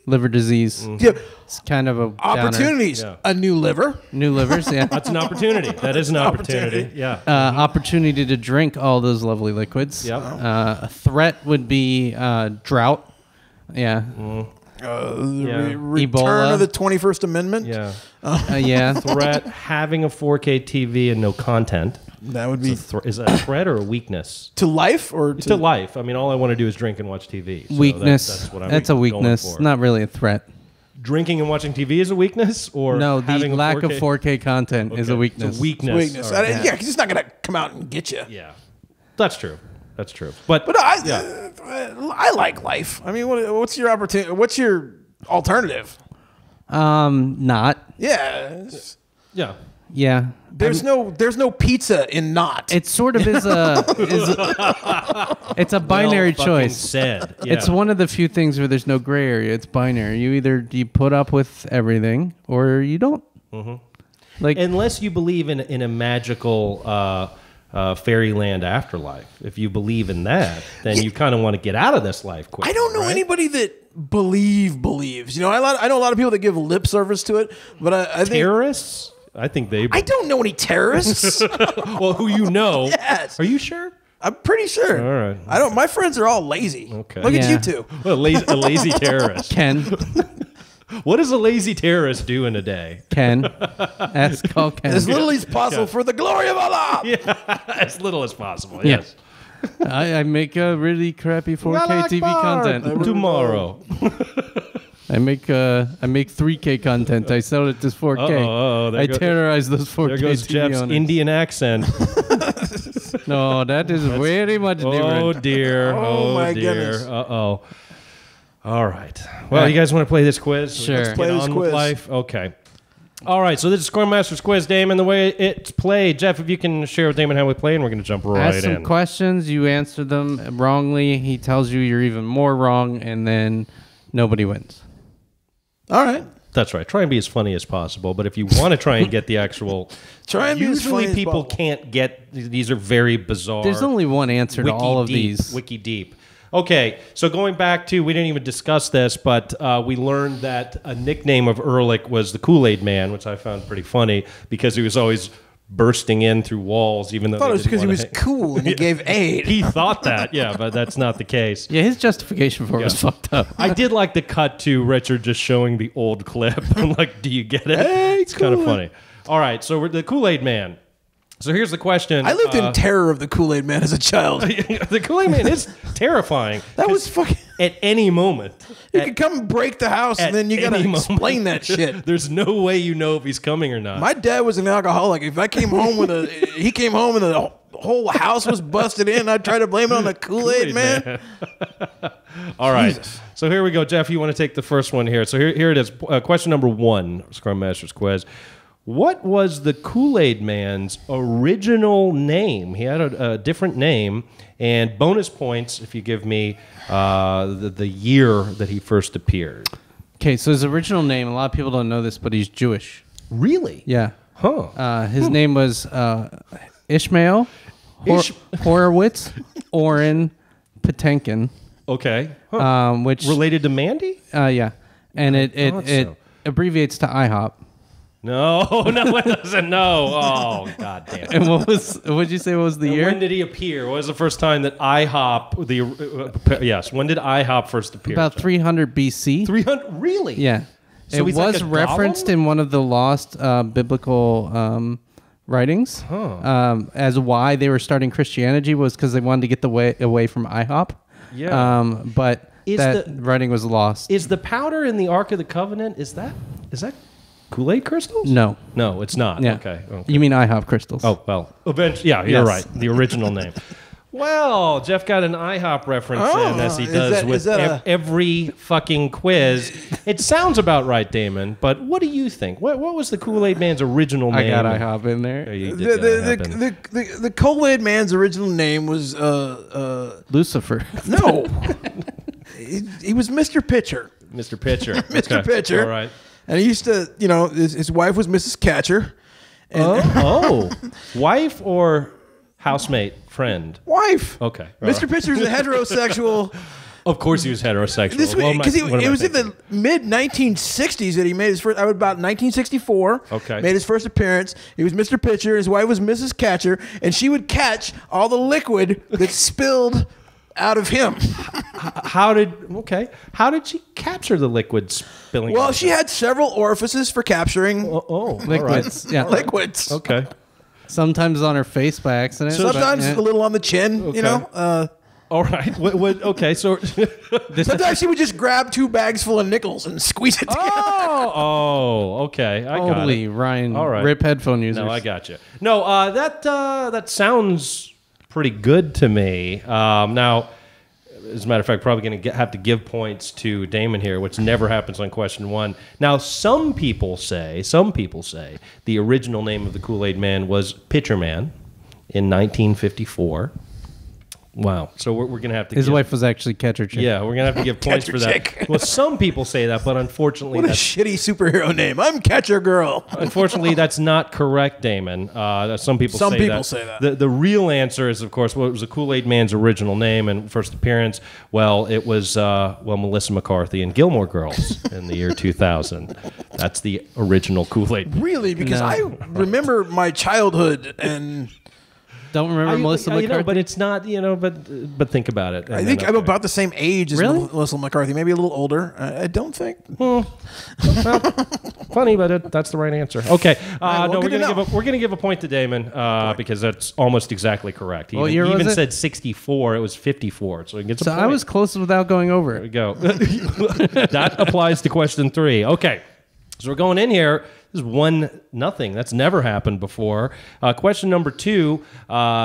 [SPEAKER 4] liver disease.
[SPEAKER 5] Yeah.
[SPEAKER 4] It's kind of a downer.
[SPEAKER 5] Opportunities.
[SPEAKER 3] Yeah.
[SPEAKER 5] A new liver.
[SPEAKER 4] New livers, yeah.
[SPEAKER 3] That's an opportunity. That is an opportunity. Yeah.
[SPEAKER 4] Opportunity to drink all those lovely liquids.
[SPEAKER 3] Yep.
[SPEAKER 4] A threat would be drought. Yeah.
[SPEAKER 5] Return
[SPEAKER 4] Ebola.
[SPEAKER 5] of the 21st Amendment.
[SPEAKER 3] Yeah.
[SPEAKER 4] Yeah.
[SPEAKER 3] Threat, having a 4K TV and no content.
[SPEAKER 5] That would be
[SPEAKER 3] Is that a threat or a weakness?
[SPEAKER 5] to life or
[SPEAKER 3] To life. I mean, all I want to do is drink and watch TV. So
[SPEAKER 4] Weakness.
[SPEAKER 3] That's what I'm
[SPEAKER 4] That's a
[SPEAKER 3] going
[SPEAKER 4] weakness.
[SPEAKER 3] for.
[SPEAKER 4] Not really a threat.
[SPEAKER 3] Drinking and watching TV is a weakness, or
[SPEAKER 4] No, the
[SPEAKER 3] having a
[SPEAKER 4] lack of
[SPEAKER 3] 4K
[SPEAKER 4] 4K content is a
[SPEAKER 3] Okay,
[SPEAKER 4] weakness.
[SPEAKER 3] It's a weakness.
[SPEAKER 5] weakness.
[SPEAKER 3] All right.
[SPEAKER 5] Yeah, because it's not gonna come out and get you.
[SPEAKER 3] Yeah, that's true. That's true. But
[SPEAKER 5] I like life. I mean, what's your opportunity? What's your alternative?
[SPEAKER 4] Not.
[SPEAKER 5] Yeah, it's-
[SPEAKER 3] yeah,
[SPEAKER 4] Yeah.
[SPEAKER 5] there's no pizza in not.
[SPEAKER 4] It sort of is it's a binary
[SPEAKER 3] Well fucking
[SPEAKER 4] choice.
[SPEAKER 3] Said. Yeah.
[SPEAKER 4] It's one of the few things where there's no gray area. It's binary. You put up with everything or you don't.
[SPEAKER 3] Mm-hmm.
[SPEAKER 4] Like
[SPEAKER 3] Unless you believe in a magical fairyland afterlife. If you believe in that, then you kind of want to get out of this life quick.
[SPEAKER 5] I don't know anybody that believes. I know a lot of people that give lip service to it, but I think
[SPEAKER 3] Terrorists? I think they.
[SPEAKER 5] I don't know any terrorists.
[SPEAKER 3] Well, who you know?
[SPEAKER 5] Yes.
[SPEAKER 3] Are you sure?
[SPEAKER 5] I'm pretty sure.
[SPEAKER 3] All right.
[SPEAKER 5] I don't. My friends are all lazy.
[SPEAKER 3] Okay.
[SPEAKER 5] Look at
[SPEAKER 4] Yeah.
[SPEAKER 5] you two.
[SPEAKER 3] Well, a lazy terrorist.
[SPEAKER 4] Ken.
[SPEAKER 3] What does a lazy terrorist do in a day?
[SPEAKER 4] Ken. Call Ken.
[SPEAKER 5] As little as possible for the glory of Allah.
[SPEAKER 3] As little as possible.
[SPEAKER 4] Yeah.
[SPEAKER 3] Yes.
[SPEAKER 4] I make a really crappy 4K TV content.
[SPEAKER 3] Tomorrow.
[SPEAKER 4] I make 3K content. I sell it as 4K.
[SPEAKER 3] Uh-oh,
[SPEAKER 4] I terrorize those 4K
[SPEAKER 3] There goes
[SPEAKER 4] TV
[SPEAKER 3] Jeff's
[SPEAKER 4] owners.
[SPEAKER 3] Indian accent.
[SPEAKER 4] No, that is very much different.
[SPEAKER 3] Oh dear.
[SPEAKER 5] Oh, my
[SPEAKER 3] dear.
[SPEAKER 5] goodness.
[SPEAKER 3] Uh-oh. All right. Well, you guys want to play this quiz?
[SPEAKER 4] Sure.
[SPEAKER 3] Let's
[SPEAKER 4] Let's
[SPEAKER 5] play
[SPEAKER 3] get
[SPEAKER 5] this
[SPEAKER 3] on
[SPEAKER 5] quiz.
[SPEAKER 3] with life. Okay. All right. So this is Scrum Masters quiz, Damon. The way it's played, Jeff, if you can share with Damon how we play, and we're going to jump right
[SPEAKER 4] Ask some
[SPEAKER 3] in.
[SPEAKER 4] questions. You answer them wrongly. He tells you you're even more wrong, and then nobody wins.
[SPEAKER 5] All right.
[SPEAKER 3] That's right. Try and be as funny as possible. But if you want to try and get the actual,
[SPEAKER 5] Try and be as funny
[SPEAKER 3] usually
[SPEAKER 5] as
[SPEAKER 3] people
[SPEAKER 5] possible.
[SPEAKER 3] can't get. These are very bizarre.
[SPEAKER 4] There's only one answer to all of
[SPEAKER 3] Wiki-deep,
[SPEAKER 4] these.
[SPEAKER 3] Wiki deep. Okay, so going back to, we didn't even discuss this, but we learned that a nickname of Ehrlich was the Kool-Aid Man, which I found pretty funny because he was always bursting in through walls, even though
[SPEAKER 5] I thought
[SPEAKER 3] they
[SPEAKER 5] it was
[SPEAKER 3] didn't
[SPEAKER 5] because he
[SPEAKER 3] wanna
[SPEAKER 5] was cool and he gave aid.
[SPEAKER 3] He thought that, yeah, but that's not the case.
[SPEAKER 4] Yeah, his justification for it was fucked up.
[SPEAKER 3] I did like the cut to Richard just showing the old clip. I'm like, do you get it?
[SPEAKER 5] Hey,
[SPEAKER 3] it's kind of
[SPEAKER 5] Kool-Aid.
[SPEAKER 3] funny. All right, so we're the Kool-Aid Man. So here's the question.
[SPEAKER 5] I lived in terror of the Kool-Aid Man as a child.
[SPEAKER 3] The Kool-Aid Man is terrifying.
[SPEAKER 5] That was
[SPEAKER 3] 'cause
[SPEAKER 5] fucking.
[SPEAKER 3] at any moment.
[SPEAKER 5] He could come and break the house, and then you gotta
[SPEAKER 3] any
[SPEAKER 5] explain
[SPEAKER 3] moment.
[SPEAKER 5] that shit.
[SPEAKER 3] There's no way you know if he's coming or not.
[SPEAKER 5] My dad was an alcoholic. If I came home he came home and the whole house was busted in, I'd try to blame it on the Kool-Aid Man.
[SPEAKER 3] All right.
[SPEAKER 5] Jesus.
[SPEAKER 3] So here we go. Jeff, you want to take the first one here. So here it is. Question number 1, Scrum Master's quiz. What was the Kool-Aid Man's original name? He had a different name. And bonus points if you give me the year that he first appeared.
[SPEAKER 4] Okay, so his original name, a lot of people don't know this, but he's Jewish.
[SPEAKER 3] Really?
[SPEAKER 4] Yeah.
[SPEAKER 3] Huh.
[SPEAKER 4] His name was Ishmael Horowitz Oren Patenkin,
[SPEAKER 3] Okay. Huh.
[SPEAKER 4] which
[SPEAKER 3] Related to Mandy?
[SPEAKER 4] yeah, and it
[SPEAKER 3] thought
[SPEAKER 4] it
[SPEAKER 3] so.
[SPEAKER 4] abbreviates to IHOP.
[SPEAKER 3] No, it doesn't. No. Oh, God damn it.
[SPEAKER 4] And what'd you say was the
[SPEAKER 3] And
[SPEAKER 4] year?
[SPEAKER 3] when did he appear? What was the first time that IHOP, yes, when did IHOP first appear?
[SPEAKER 4] About 300 BC.
[SPEAKER 3] 300, really?
[SPEAKER 4] Yeah.
[SPEAKER 3] So
[SPEAKER 4] it
[SPEAKER 3] he's like
[SPEAKER 4] was
[SPEAKER 3] a
[SPEAKER 4] referenced
[SPEAKER 3] golem?
[SPEAKER 4] in one of the lost biblical writings as why they were starting Christianity was because they wanted to get away from IHOP.
[SPEAKER 3] Yeah.
[SPEAKER 4] But
[SPEAKER 3] Is
[SPEAKER 4] that
[SPEAKER 3] the-
[SPEAKER 4] writing was lost.
[SPEAKER 3] Is the powder in the Ark of the Covenant, is that Kool-Aid crystals?
[SPEAKER 4] No.
[SPEAKER 3] No, it's not.
[SPEAKER 4] Yeah.
[SPEAKER 3] Okay.
[SPEAKER 4] You mean IHOP crystals?
[SPEAKER 3] Oh, well, eventually, yeah, you're
[SPEAKER 4] Yes.
[SPEAKER 3] right. The original name. Well, Jeff got an IHOP reference in, as he
[SPEAKER 5] is
[SPEAKER 3] does
[SPEAKER 5] that-
[SPEAKER 3] with
[SPEAKER 5] is that a-
[SPEAKER 3] every fucking quiz. It sounds about right, Damon, but what do you think? What was the Kool-Aid Man's original
[SPEAKER 4] I
[SPEAKER 3] name?
[SPEAKER 4] got IHOP in there.
[SPEAKER 3] Yeah, you did
[SPEAKER 5] The Kool-Aid Man's original name was
[SPEAKER 4] Lucifer.
[SPEAKER 5] no. he was Mr. Pitcher.
[SPEAKER 3] Mr. Pitcher.
[SPEAKER 5] Mr.
[SPEAKER 3] Okay.
[SPEAKER 5] Pitcher.
[SPEAKER 3] All right.
[SPEAKER 5] And he used to, his wife was Mrs. Catcher. And
[SPEAKER 3] Oh, wife or housemate, friend?
[SPEAKER 5] wife.
[SPEAKER 3] Okay. All
[SPEAKER 5] Mr.
[SPEAKER 3] right.
[SPEAKER 5] Pitcher's a heterosexual.
[SPEAKER 3] Of course he was heterosexual.
[SPEAKER 5] Because
[SPEAKER 3] What am I
[SPEAKER 5] it was in
[SPEAKER 3] thinking?
[SPEAKER 5] the mid 1960s that he made his first. About 1964.
[SPEAKER 3] Okay.
[SPEAKER 5] Made his first appearance. He was Mr. Pitcher. His wife was Mrs. Catcher, and she would catch all the liquid that spilled out of him.
[SPEAKER 3] How did she capture the liquid spilling?
[SPEAKER 5] Well,
[SPEAKER 3] out?
[SPEAKER 5] she had several orifices for capturing
[SPEAKER 3] all right.
[SPEAKER 4] Liquids. Yeah.
[SPEAKER 5] liquids.
[SPEAKER 3] Okay.
[SPEAKER 4] Sometimes on her face by accident. but,
[SPEAKER 5] Sometimes
[SPEAKER 4] yeah.
[SPEAKER 5] a little on the chin,
[SPEAKER 3] Okay. All right. Okay. So.
[SPEAKER 5] Sometimes she would just grab 2 bags full of nickels and squeeze it together.
[SPEAKER 3] Okay. I got
[SPEAKER 4] Holy
[SPEAKER 3] it.
[SPEAKER 4] Ryan.
[SPEAKER 3] All right.
[SPEAKER 4] Rip headphone users.
[SPEAKER 3] No, I got you. No, that sounds pretty good to me. Now, as a matter of fact, probably going to have to give points to Damon here, which never happens on question 1. Now, some people say the original name of the Kool-Aid Man was Pitcher Man in 1954. Wow. So we're going to have to
[SPEAKER 4] His
[SPEAKER 3] give,
[SPEAKER 4] wife was actually Catcher Chick.
[SPEAKER 3] Yeah, we're going to have to give points
[SPEAKER 5] Catcher
[SPEAKER 3] for that.
[SPEAKER 5] Chick.
[SPEAKER 3] Well, some people say that, but unfortunately,
[SPEAKER 5] What a
[SPEAKER 3] that's
[SPEAKER 5] shitty superhero name. I'm Catcher Girl.
[SPEAKER 3] unfortunately, that's not correct, Damon. Some people
[SPEAKER 5] Some
[SPEAKER 3] say
[SPEAKER 5] people
[SPEAKER 3] that.
[SPEAKER 5] say that.
[SPEAKER 3] The real answer is, of course, what was the Kool-Aid Man's original name and first appearance? Well, it was Melissa McCarthy and Gilmore Girls in the year 2000. That's the original Kool-Aid.
[SPEAKER 5] Really? Because
[SPEAKER 4] No.
[SPEAKER 5] I remember my childhood, and
[SPEAKER 4] Don't remember Melissa McCarthy?
[SPEAKER 3] but it's not, but think about it.
[SPEAKER 5] I think I'm about the same age as
[SPEAKER 4] Really?
[SPEAKER 5] Melissa McCarthy, maybe a little older. I don't think.
[SPEAKER 3] Funny, but that's the right answer. Okay,
[SPEAKER 5] well,
[SPEAKER 3] no,
[SPEAKER 5] good to know.
[SPEAKER 3] we're gonna give a point to Damon because that's almost exactly correct. He
[SPEAKER 4] What
[SPEAKER 3] even,
[SPEAKER 4] year
[SPEAKER 3] he
[SPEAKER 4] was
[SPEAKER 3] even
[SPEAKER 4] it?
[SPEAKER 3] said 64. It was 54, so he gets a
[SPEAKER 4] So
[SPEAKER 3] point.
[SPEAKER 4] I was close without going over
[SPEAKER 3] There we
[SPEAKER 4] it.
[SPEAKER 3] go. That applies to question 3. Okay. So we're going in here. This is 1-0. That's never happened before. Question number 2.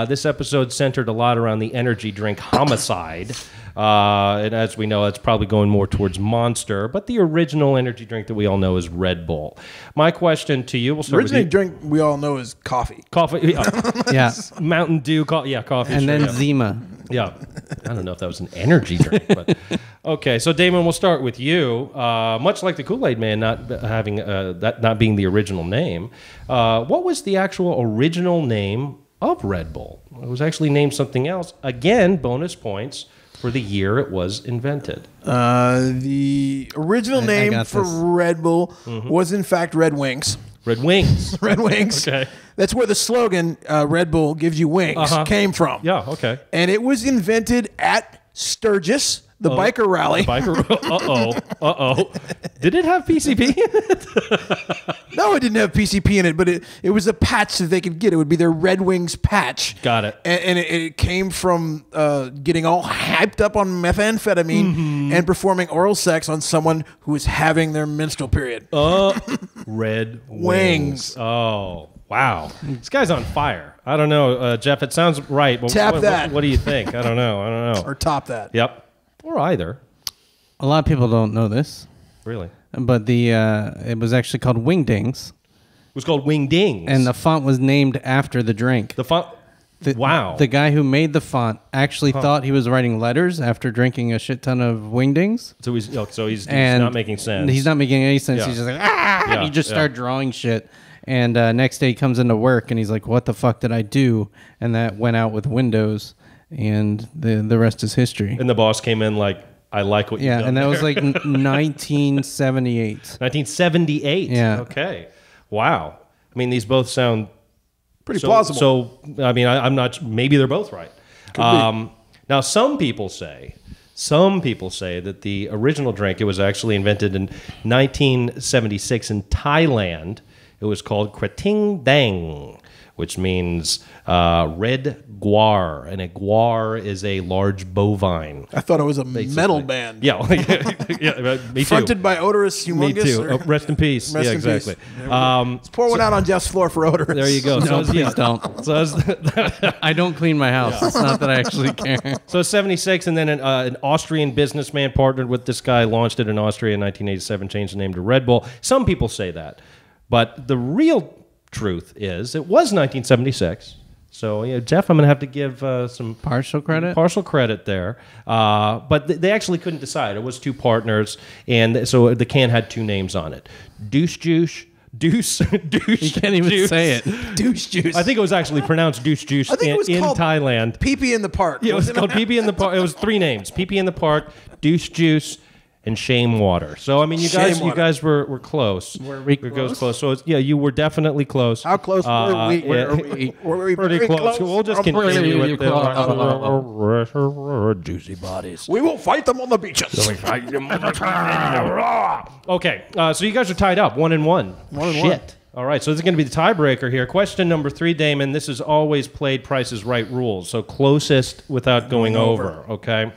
[SPEAKER 3] This episode centered a lot around the energy drink Homicide. And as we know, it's probably going more towards Monster. But the original energy drink that we all know is Red Bull. My question to you, we'll start
[SPEAKER 5] Originally,
[SPEAKER 3] with you.
[SPEAKER 5] drink we all know is coffee.
[SPEAKER 3] Coffee.
[SPEAKER 4] Yeah.
[SPEAKER 3] Mountain Dew. Coffee.
[SPEAKER 4] And
[SPEAKER 3] sure,
[SPEAKER 4] then
[SPEAKER 3] yeah.
[SPEAKER 4] Zima.
[SPEAKER 3] Yeah, I don't know if that was an energy drink, but okay. So Damon, we'll start with you. Much like the Kool-Aid Man not having that not being the original name, what was the actual original name of Red Bull? It was actually named something else. Again, bonus points for the year it was invented.
[SPEAKER 5] The original name
[SPEAKER 4] got
[SPEAKER 5] for
[SPEAKER 4] this.
[SPEAKER 5] Red Bull was in fact Red Wings.
[SPEAKER 3] Red Wings.
[SPEAKER 5] Red Wings.
[SPEAKER 3] Okay.
[SPEAKER 5] That's where the slogan "Red Bull gives you wings" came from.
[SPEAKER 3] Yeah. Okay.
[SPEAKER 5] And it was invented at Sturgis, the biker rally.
[SPEAKER 3] Biker. Uh-oh. Did it have PCP?
[SPEAKER 5] No, it didn't have PCP in it, but it was a patch that they could get. It would be their Red Wings patch.
[SPEAKER 3] Got it.
[SPEAKER 5] And it came from getting all hyped up on methamphetamine and performing oral sex on someone who was having their menstrual period.
[SPEAKER 3] Red
[SPEAKER 5] Wings.
[SPEAKER 3] Wings. Oh, wow. This guy's on fire. I don't know, Jeff. It sounds right. But
[SPEAKER 5] Tap that.
[SPEAKER 3] What do you think? I don't know.
[SPEAKER 5] Or top that.
[SPEAKER 3] Yep. Or either.
[SPEAKER 4] A lot of people don't know this,
[SPEAKER 3] Really.
[SPEAKER 4] but it was actually called Wingdings,
[SPEAKER 3] It was called Wingdings.
[SPEAKER 4] and the font was named after the drink.
[SPEAKER 3] the font. Wow.
[SPEAKER 4] The guy who made the font actually thought he was writing letters after drinking a shit ton of Wingdings.
[SPEAKER 3] so he's
[SPEAKER 4] And
[SPEAKER 3] not making sense.
[SPEAKER 4] He's not making any sense.
[SPEAKER 3] Yeah.
[SPEAKER 4] He's just like, ah!
[SPEAKER 3] Yeah,
[SPEAKER 4] And he just
[SPEAKER 3] yeah.
[SPEAKER 4] started drawing shit. And next day he comes into work and he's like, what the fuck did I do? And that went out with Windows. And the rest is history.
[SPEAKER 3] And the boss came in like, I like what you
[SPEAKER 4] Yeah,
[SPEAKER 3] done
[SPEAKER 4] and that
[SPEAKER 3] there.
[SPEAKER 4] was like 1978.
[SPEAKER 3] 1978.
[SPEAKER 4] Yeah.
[SPEAKER 3] Okay. Wow. I mean, these both sound
[SPEAKER 5] Pretty plausible.
[SPEAKER 3] So, I mean, I'm not. Maybe they're both right. Now, some people say that the original drink, it was actually invented in 1976 in Thailand. It was called Krating Dang, which means red guar. And a guar is a large bovine.
[SPEAKER 5] I thought it was a metal band.
[SPEAKER 3] Yeah, yeah, me too.
[SPEAKER 5] Fronted by Odorous
[SPEAKER 3] Me
[SPEAKER 5] Humongous.
[SPEAKER 3] too.
[SPEAKER 5] or-
[SPEAKER 3] Rest in peace.
[SPEAKER 5] Rest
[SPEAKER 3] yeah,
[SPEAKER 5] in
[SPEAKER 3] exactly.
[SPEAKER 5] peace. Let's pour one out on Jeff's floor for Odorous.
[SPEAKER 3] There you go.
[SPEAKER 4] No,
[SPEAKER 3] So,
[SPEAKER 4] please don't.
[SPEAKER 3] So,
[SPEAKER 4] I don't clean my house. It's not that I actually care.
[SPEAKER 3] so 76, and then an Austrian businessman partnered with this guy, launched it in Austria in 1987, changed the name to Red Bull. Some people say that. But the real truth is it was 1976. So, Jeff, I'm going to have to give some
[SPEAKER 4] Partial credit?
[SPEAKER 3] partial credit there. But they actually couldn't decide. It was two partners, and so the can had two names on it. Deuce Juice. Deuce.
[SPEAKER 4] You can't even
[SPEAKER 3] Juice.
[SPEAKER 4] say it.
[SPEAKER 5] Douche juice.
[SPEAKER 3] I think it was actually pronounced Deuce Juice
[SPEAKER 5] I think it was
[SPEAKER 3] in
[SPEAKER 5] called
[SPEAKER 3] Thailand.
[SPEAKER 5] Pee-pee in the park.
[SPEAKER 3] Yeah, it was
[SPEAKER 5] wasn't
[SPEAKER 3] called Pee-Pee in the Park. It was three names: Pee-Pee in the Park, Deuce Juice, and Shame Water. So I mean, you
[SPEAKER 5] Shame
[SPEAKER 3] guys
[SPEAKER 5] Water.
[SPEAKER 3] were close.
[SPEAKER 4] Were we
[SPEAKER 3] Goes close. So you were definitely close.
[SPEAKER 5] How close were we?
[SPEAKER 3] yeah.
[SPEAKER 5] Were we
[SPEAKER 3] Pretty
[SPEAKER 5] very
[SPEAKER 3] close. We'll just
[SPEAKER 5] Pretty
[SPEAKER 3] continue with
[SPEAKER 4] close.
[SPEAKER 3] the juicy bodies.
[SPEAKER 5] We will fight them on the beaches.
[SPEAKER 3] Okay, so you guys are tied up, 1-1.
[SPEAKER 5] 1-1.
[SPEAKER 3] Shit. All right, so this is going to be the tiebreaker here. Question number 3, Damon. This is always played Price is Right rules. So closest without going over. Okay,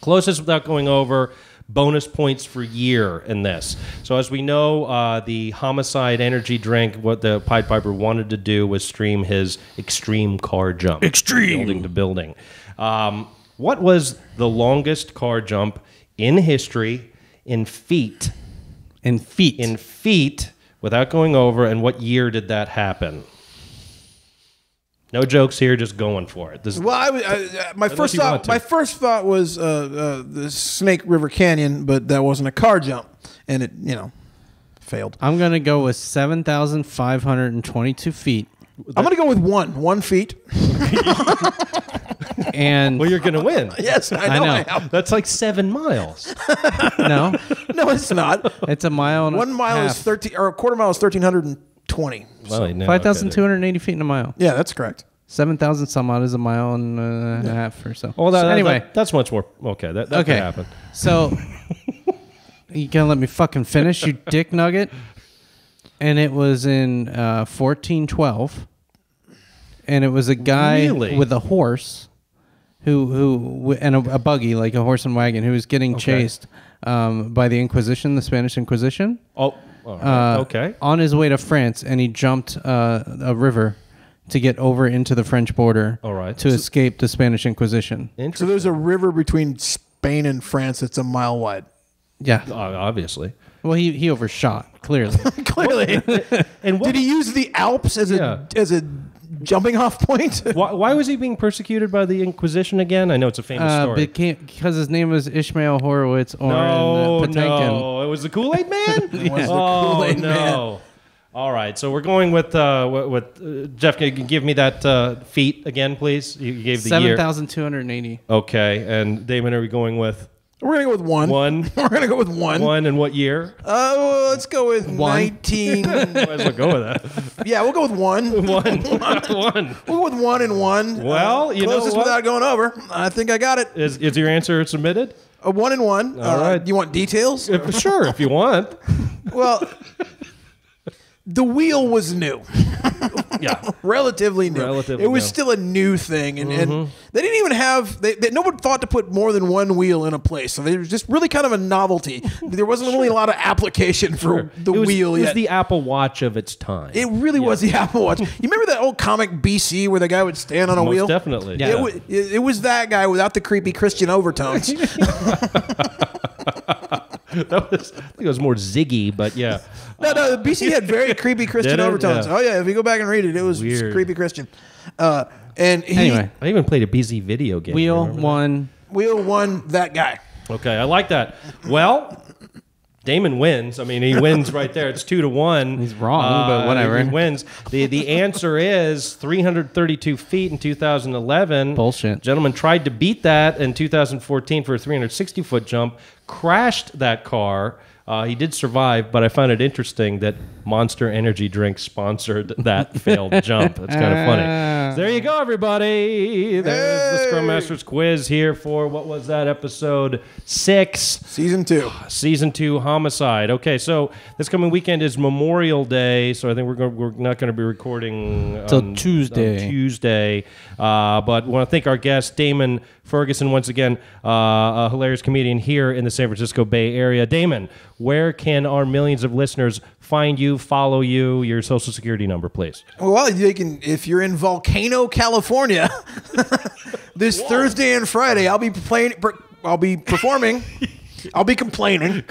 [SPEAKER 3] closest without going over. Bonus points for year in this. So as we know, the Homicide energy drink, what the Pied Piper wanted to do was stream his extreme car jump. Building to building. What was the longest car jump in history in feet?
[SPEAKER 4] In feet.
[SPEAKER 3] In feet, without going over, and what year did that happen? No jokes here, just going for it. This
[SPEAKER 5] Well, my first
[SPEAKER 3] you want
[SPEAKER 5] thought
[SPEAKER 3] to.
[SPEAKER 5] was the Snake River Canyon, but that wasn't a car jump, and it failed.
[SPEAKER 4] I'm going to go with 7,522 feet.
[SPEAKER 5] I'm gonna go with 1 feet.
[SPEAKER 4] And
[SPEAKER 3] well, you're going to win.
[SPEAKER 5] Yes, I know. I
[SPEAKER 4] know.
[SPEAKER 5] am.
[SPEAKER 3] That's like 7 miles.
[SPEAKER 4] no,
[SPEAKER 5] No, it's not.
[SPEAKER 4] it's a mile and
[SPEAKER 5] 1 mile
[SPEAKER 4] half.
[SPEAKER 5] is 13, or a quarter mile is 1,320.
[SPEAKER 3] Well, no,
[SPEAKER 4] 5,280 feet in a mile.
[SPEAKER 5] Yeah, that's correct.
[SPEAKER 4] 7,000 some odd is a mile and a half or so.
[SPEAKER 3] Well,
[SPEAKER 4] Anyway,
[SPEAKER 3] that's much more. Okay, that
[SPEAKER 4] okay.
[SPEAKER 3] could happen.
[SPEAKER 4] So you gonna let me fucking finish, you dick nugget? And it was in 1412, and it was a guy
[SPEAKER 3] Really?
[SPEAKER 4] with a horse who and a buggy, like a horse and wagon, who was getting chased by the Inquisition, the Spanish Inquisition.
[SPEAKER 3] Oh, all right. Okay.
[SPEAKER 4] On his way to France, and he jumped a river to get over into the French border.
[SPEAKER 3] All right.
[SPEAKER 4] To escape the Spanish Inquisition.
[SPEAKER 5] So there's a river between Spain and France that's a mile wide.
[SPEAKER 4] Yeah.
[SPEAKER 3] Obviously.
[SPEAKER 4] Well, he overshot clearly.
[SPEAKER 5] Clearly.
[SPEAKER 3] And what,
[SPEAKER 5] Did he use the Alps as a jumping off point?
[SPEAKER 3] why was he being persecuted by the Inquisition again? I know it's a famous story.
[SPEAKER 4] Because his name was Ishmael Horowitz or Potemkin.
[SPEAKER 3] No, it was the Kool-Aid Man.
[SPEAKER 5] It was the
[SPEAKER 3] Oh
[SPEAKER 5] Kool-Aid
[SPEAKER 3] no!
[SPEAKER 5] Man.
[SPEAKER 3] All right, so we're going with Jeff. Can you give me that feet again, please? You gave the year.
[SPEAKER 4] 7,280.
[SPEAKER 3] Okay, and Damon, are we going with
[SPEAKER 5] We're gonna go with 1.
[SPEAKER 3] 1?
[SPEAKER 5] We're gonna go with 1.
[SPEAKER 3] 1 and what year?
[SPEAKER 5] Let's go with 19.
[SPEAKER 3] Might as well go with that.
[SPEAKER 5] Yeah, we'll go with 1.
[SPEAKER 3] 1. 1.
[SPEAKER 5] We'll go with 1 and 1.
[SPEAKER 3] Well, you know
[SPEAKER 5] closest
[SPEAKER 3] what?
[SPEAKER 5] without going over. I think I got it.
[SPEAKER 3] Is your answer submitted?
[SPEAKER 5] 1 and 1.
[SPEAKER 3] All right.
[SPEAKER 5] You want details?
[SPEAKER 3] Sure, if you want.
[SPEAKER 5] Well, the wheel was new.
[SPEAKER 3] Yeah.
[SPEAKER 5] Relatively new.
[SPEAKER 3] Relatively
[SPEAKER 5] it was
[SPEAKER 3] new.
[SPEAKER 5] still a new thing, and they didn't even have. No one thought to put more than one wheel in a place, so it was just really kind of a novelty. There wasn't really a lot of application for the wheel
[SPEAKER 3] It was
[SPEAKER 5] yet.
[SPEAKER 3] the Apple Watch of its time.
[SPEAKER 5] It really was the Apple Watch. You remember that old comic BC where the guy would stand on a
[SPEAKER 3] Most
[SPEAKER 5] wheel?
[SPEAKER 3] definitely.
[SPEAKER 4] Yeah.
[SPEAKER 5] It was that guy without the creepy Christian overtones.
[SPEAKER 3] That was, I think it was more Ziggy, but yeah.
[SPEAKER 5] No, BC had very creepy Christian
[SPEAKER 3] Did it?
[SPEAKER 5] overtones.
[SPEAKER 3] Yeah.
[SPEAKER 5] Oh yeah, if you go back and read it, it was
[SPEAKER 3] Weird.
[SPEAKER 5] creepy Christian. And he,
[SPEAKER 4] Anyway,
[SPEAKER 3] I even played a busy video game.
[SPEAKER 4] wheel
[SPEAKER 3] Remember that?
[SPEAKER 4] one.
[SPEAKER 5] wheel won that guy.
[SPEAKER 3] Okay, I like that. Well, Damon wins. I mean, he wins right there. It's 2-1.
[SPEAKER 4] He's wrong, but whatever.
[SPEAKER 3] He wins. The answer is 332 feet in 2011.
[SPEAKER 4] Bullshit.
[SPEAKER 3] Gentleman tried to beat that in 2014 for a 360-foot jump. crashed that car. He did survive, but I found it interesting that Monster Energy drink sponsored that failed jump. That's kind of funny. So there you go, everybody. There's the Scrum Masters quiz here for, what was that, episode 6?
[SPEAKER 5] Season 2.
[SPEAKER 3] Season 2 Homicide. Okay, so this coming weekend is Memorial Day, so I think we're not going to be recording
[SPEAKER 4] Till Tuesday.
[SPEAKER 3] But want to thank our guest, Damon Ferguson, once again, a hilarious comedian here in the San Francisco Bay Area. Damon, where can our millions of listeners find you, follow you, your social security number, please?
[SPEAKER 5] Well, they can, if you're in Volcano, California, this Thursday and Friday, I'll be performing. I'll be complaining.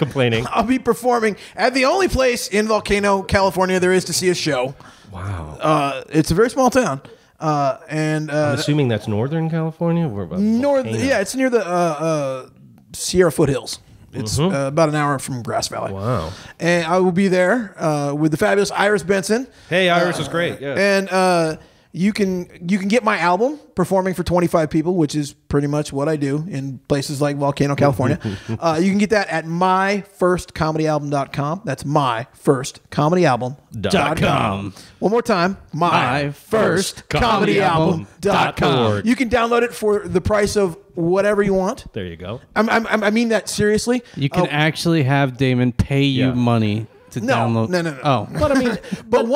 [SPEAKER 5] I'll be performing at the only place in Volcano, California there is to see a show.
[SPEAKER 3] Wow.
[SPEAKER 5] It's a very small town. I'm
[SPEAKER 3] assuming that's Northern California?
[SPEAKER 5] It's near the Sierra foothills. It's about an hour from Grass Valley.
[SPEAKER 3] Wow.
[SPEAKER 5] And I will be there with the fabulous Iris Benson.
[SPEAKER 3] Hey, Iris is great. Yeah.
[SPEAKER 5] And you can get my album performing for 25 people, which is pretty much what I do in places like Volcano, California. You can get that at myfirstcomedyalbum.com. That's myfirstcomedyalbum.com. One more time, myfirstcomedyalbum.com. You can download it for the price of whatever you want.
[SPEAKER 3] There you go.
[SPEAKER 5] I mean that seriously.
[SPEAKER 4] You can actually have Damon pay you money to download.
[SPEAKER 5] No.
[SPEAKER 4] Oh,
[SPEAKER 3] But I mean,
[SPEAKER 4] but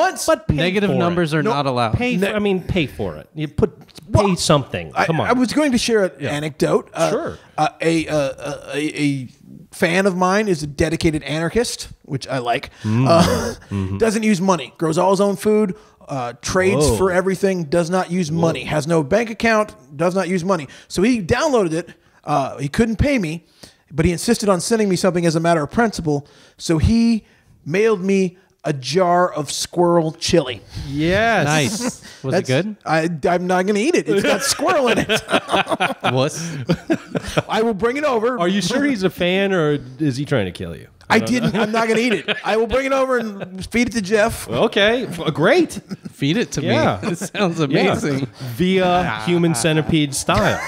[SPEAKER 4] negative numbers are not allowed.
[SPEAKER 3] Pay for it. You pay something. Come on.
[SPEAKER 5] I was going to share an anecdote.
[SPEAKER 3] Sure.
[SPEAKER 5] A fan of mine is a dedicated anarchist, which I like. Doesn't use money. Grows all his own food. Trades for everything. Does not use money. Has no bank account. Does not use money. So he downloaded it. He couldn't pay me, but he insisted on sending me something as a matter of principle. So he mailed me a jar of squirrel chili.
[SPEAKER 3] Yes.
[SPEAKER 4] Nice. Was it good?
[SPEAKER 5] I'm not going to eat it. It's got squirrel in it.
[SPEAKER 4] What?
[SPEAKER 5] I will bring it over.
[SPEAKER 3] Are you sure he's a fan, or is he trying to kill you?
[SPEAKER 5] I'm not going to eat it. I will bring it over and feed it to Jeff.
[SPEAKER 3] Okay. Great.
[SPEAKER 4] Feed it to me.
[SPEAKER 3] Yeah.
[SPEAKER 4] It sounds amazing.
[SPEAKER 3] Via human centipede style.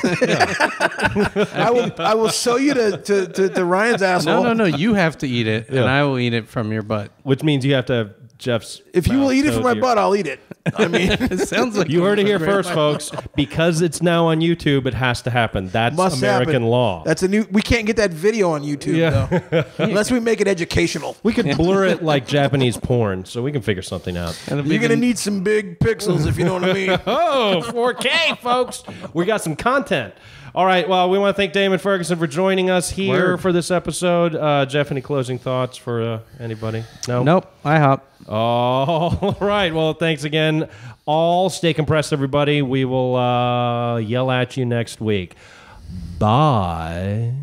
[SPEAKER 5] I will show you to Ryan's asshole.
[SPEAKER 4] No. You have to eat it, and I will eat it from your butt.
[SPEAKER 3] Which means you have to have Jeff's.
[SPEAKER 5] If you will eat it from my butt, I'll eat it. I mean,
[SPEAKER 4] It sounds like
[SPEAKER 3] You heard it here first, folks. Because it's now on YouTube, it has to happen. That's
[SPEAKER 5] must
[SPEAKER 3] American
[SPEAKER 5] happen.
[SPEAKER 3] law.
[SPEAKER 5] That's a new. We can't get that video on YouTube though, unless we make it educational.
[SPEAKER 3] We could blur it like Japanese porn, so we can figure something out.
[SPEAKER 5] You're gonna need some big pixels if you know what I mean.
[SPEAKER 3] Oh, 4K, folks. We got some content. All right. Well, we want to thank Damon Ferguson for joining us here for this episode. Jeff, any closing thoughts for anybody? No?
[SPEAKER 4] Nope. I hop.
[SPEAKER 3] All right. Well, thanks again. All stay compressed, everybody. We will yell at you next week. Bye.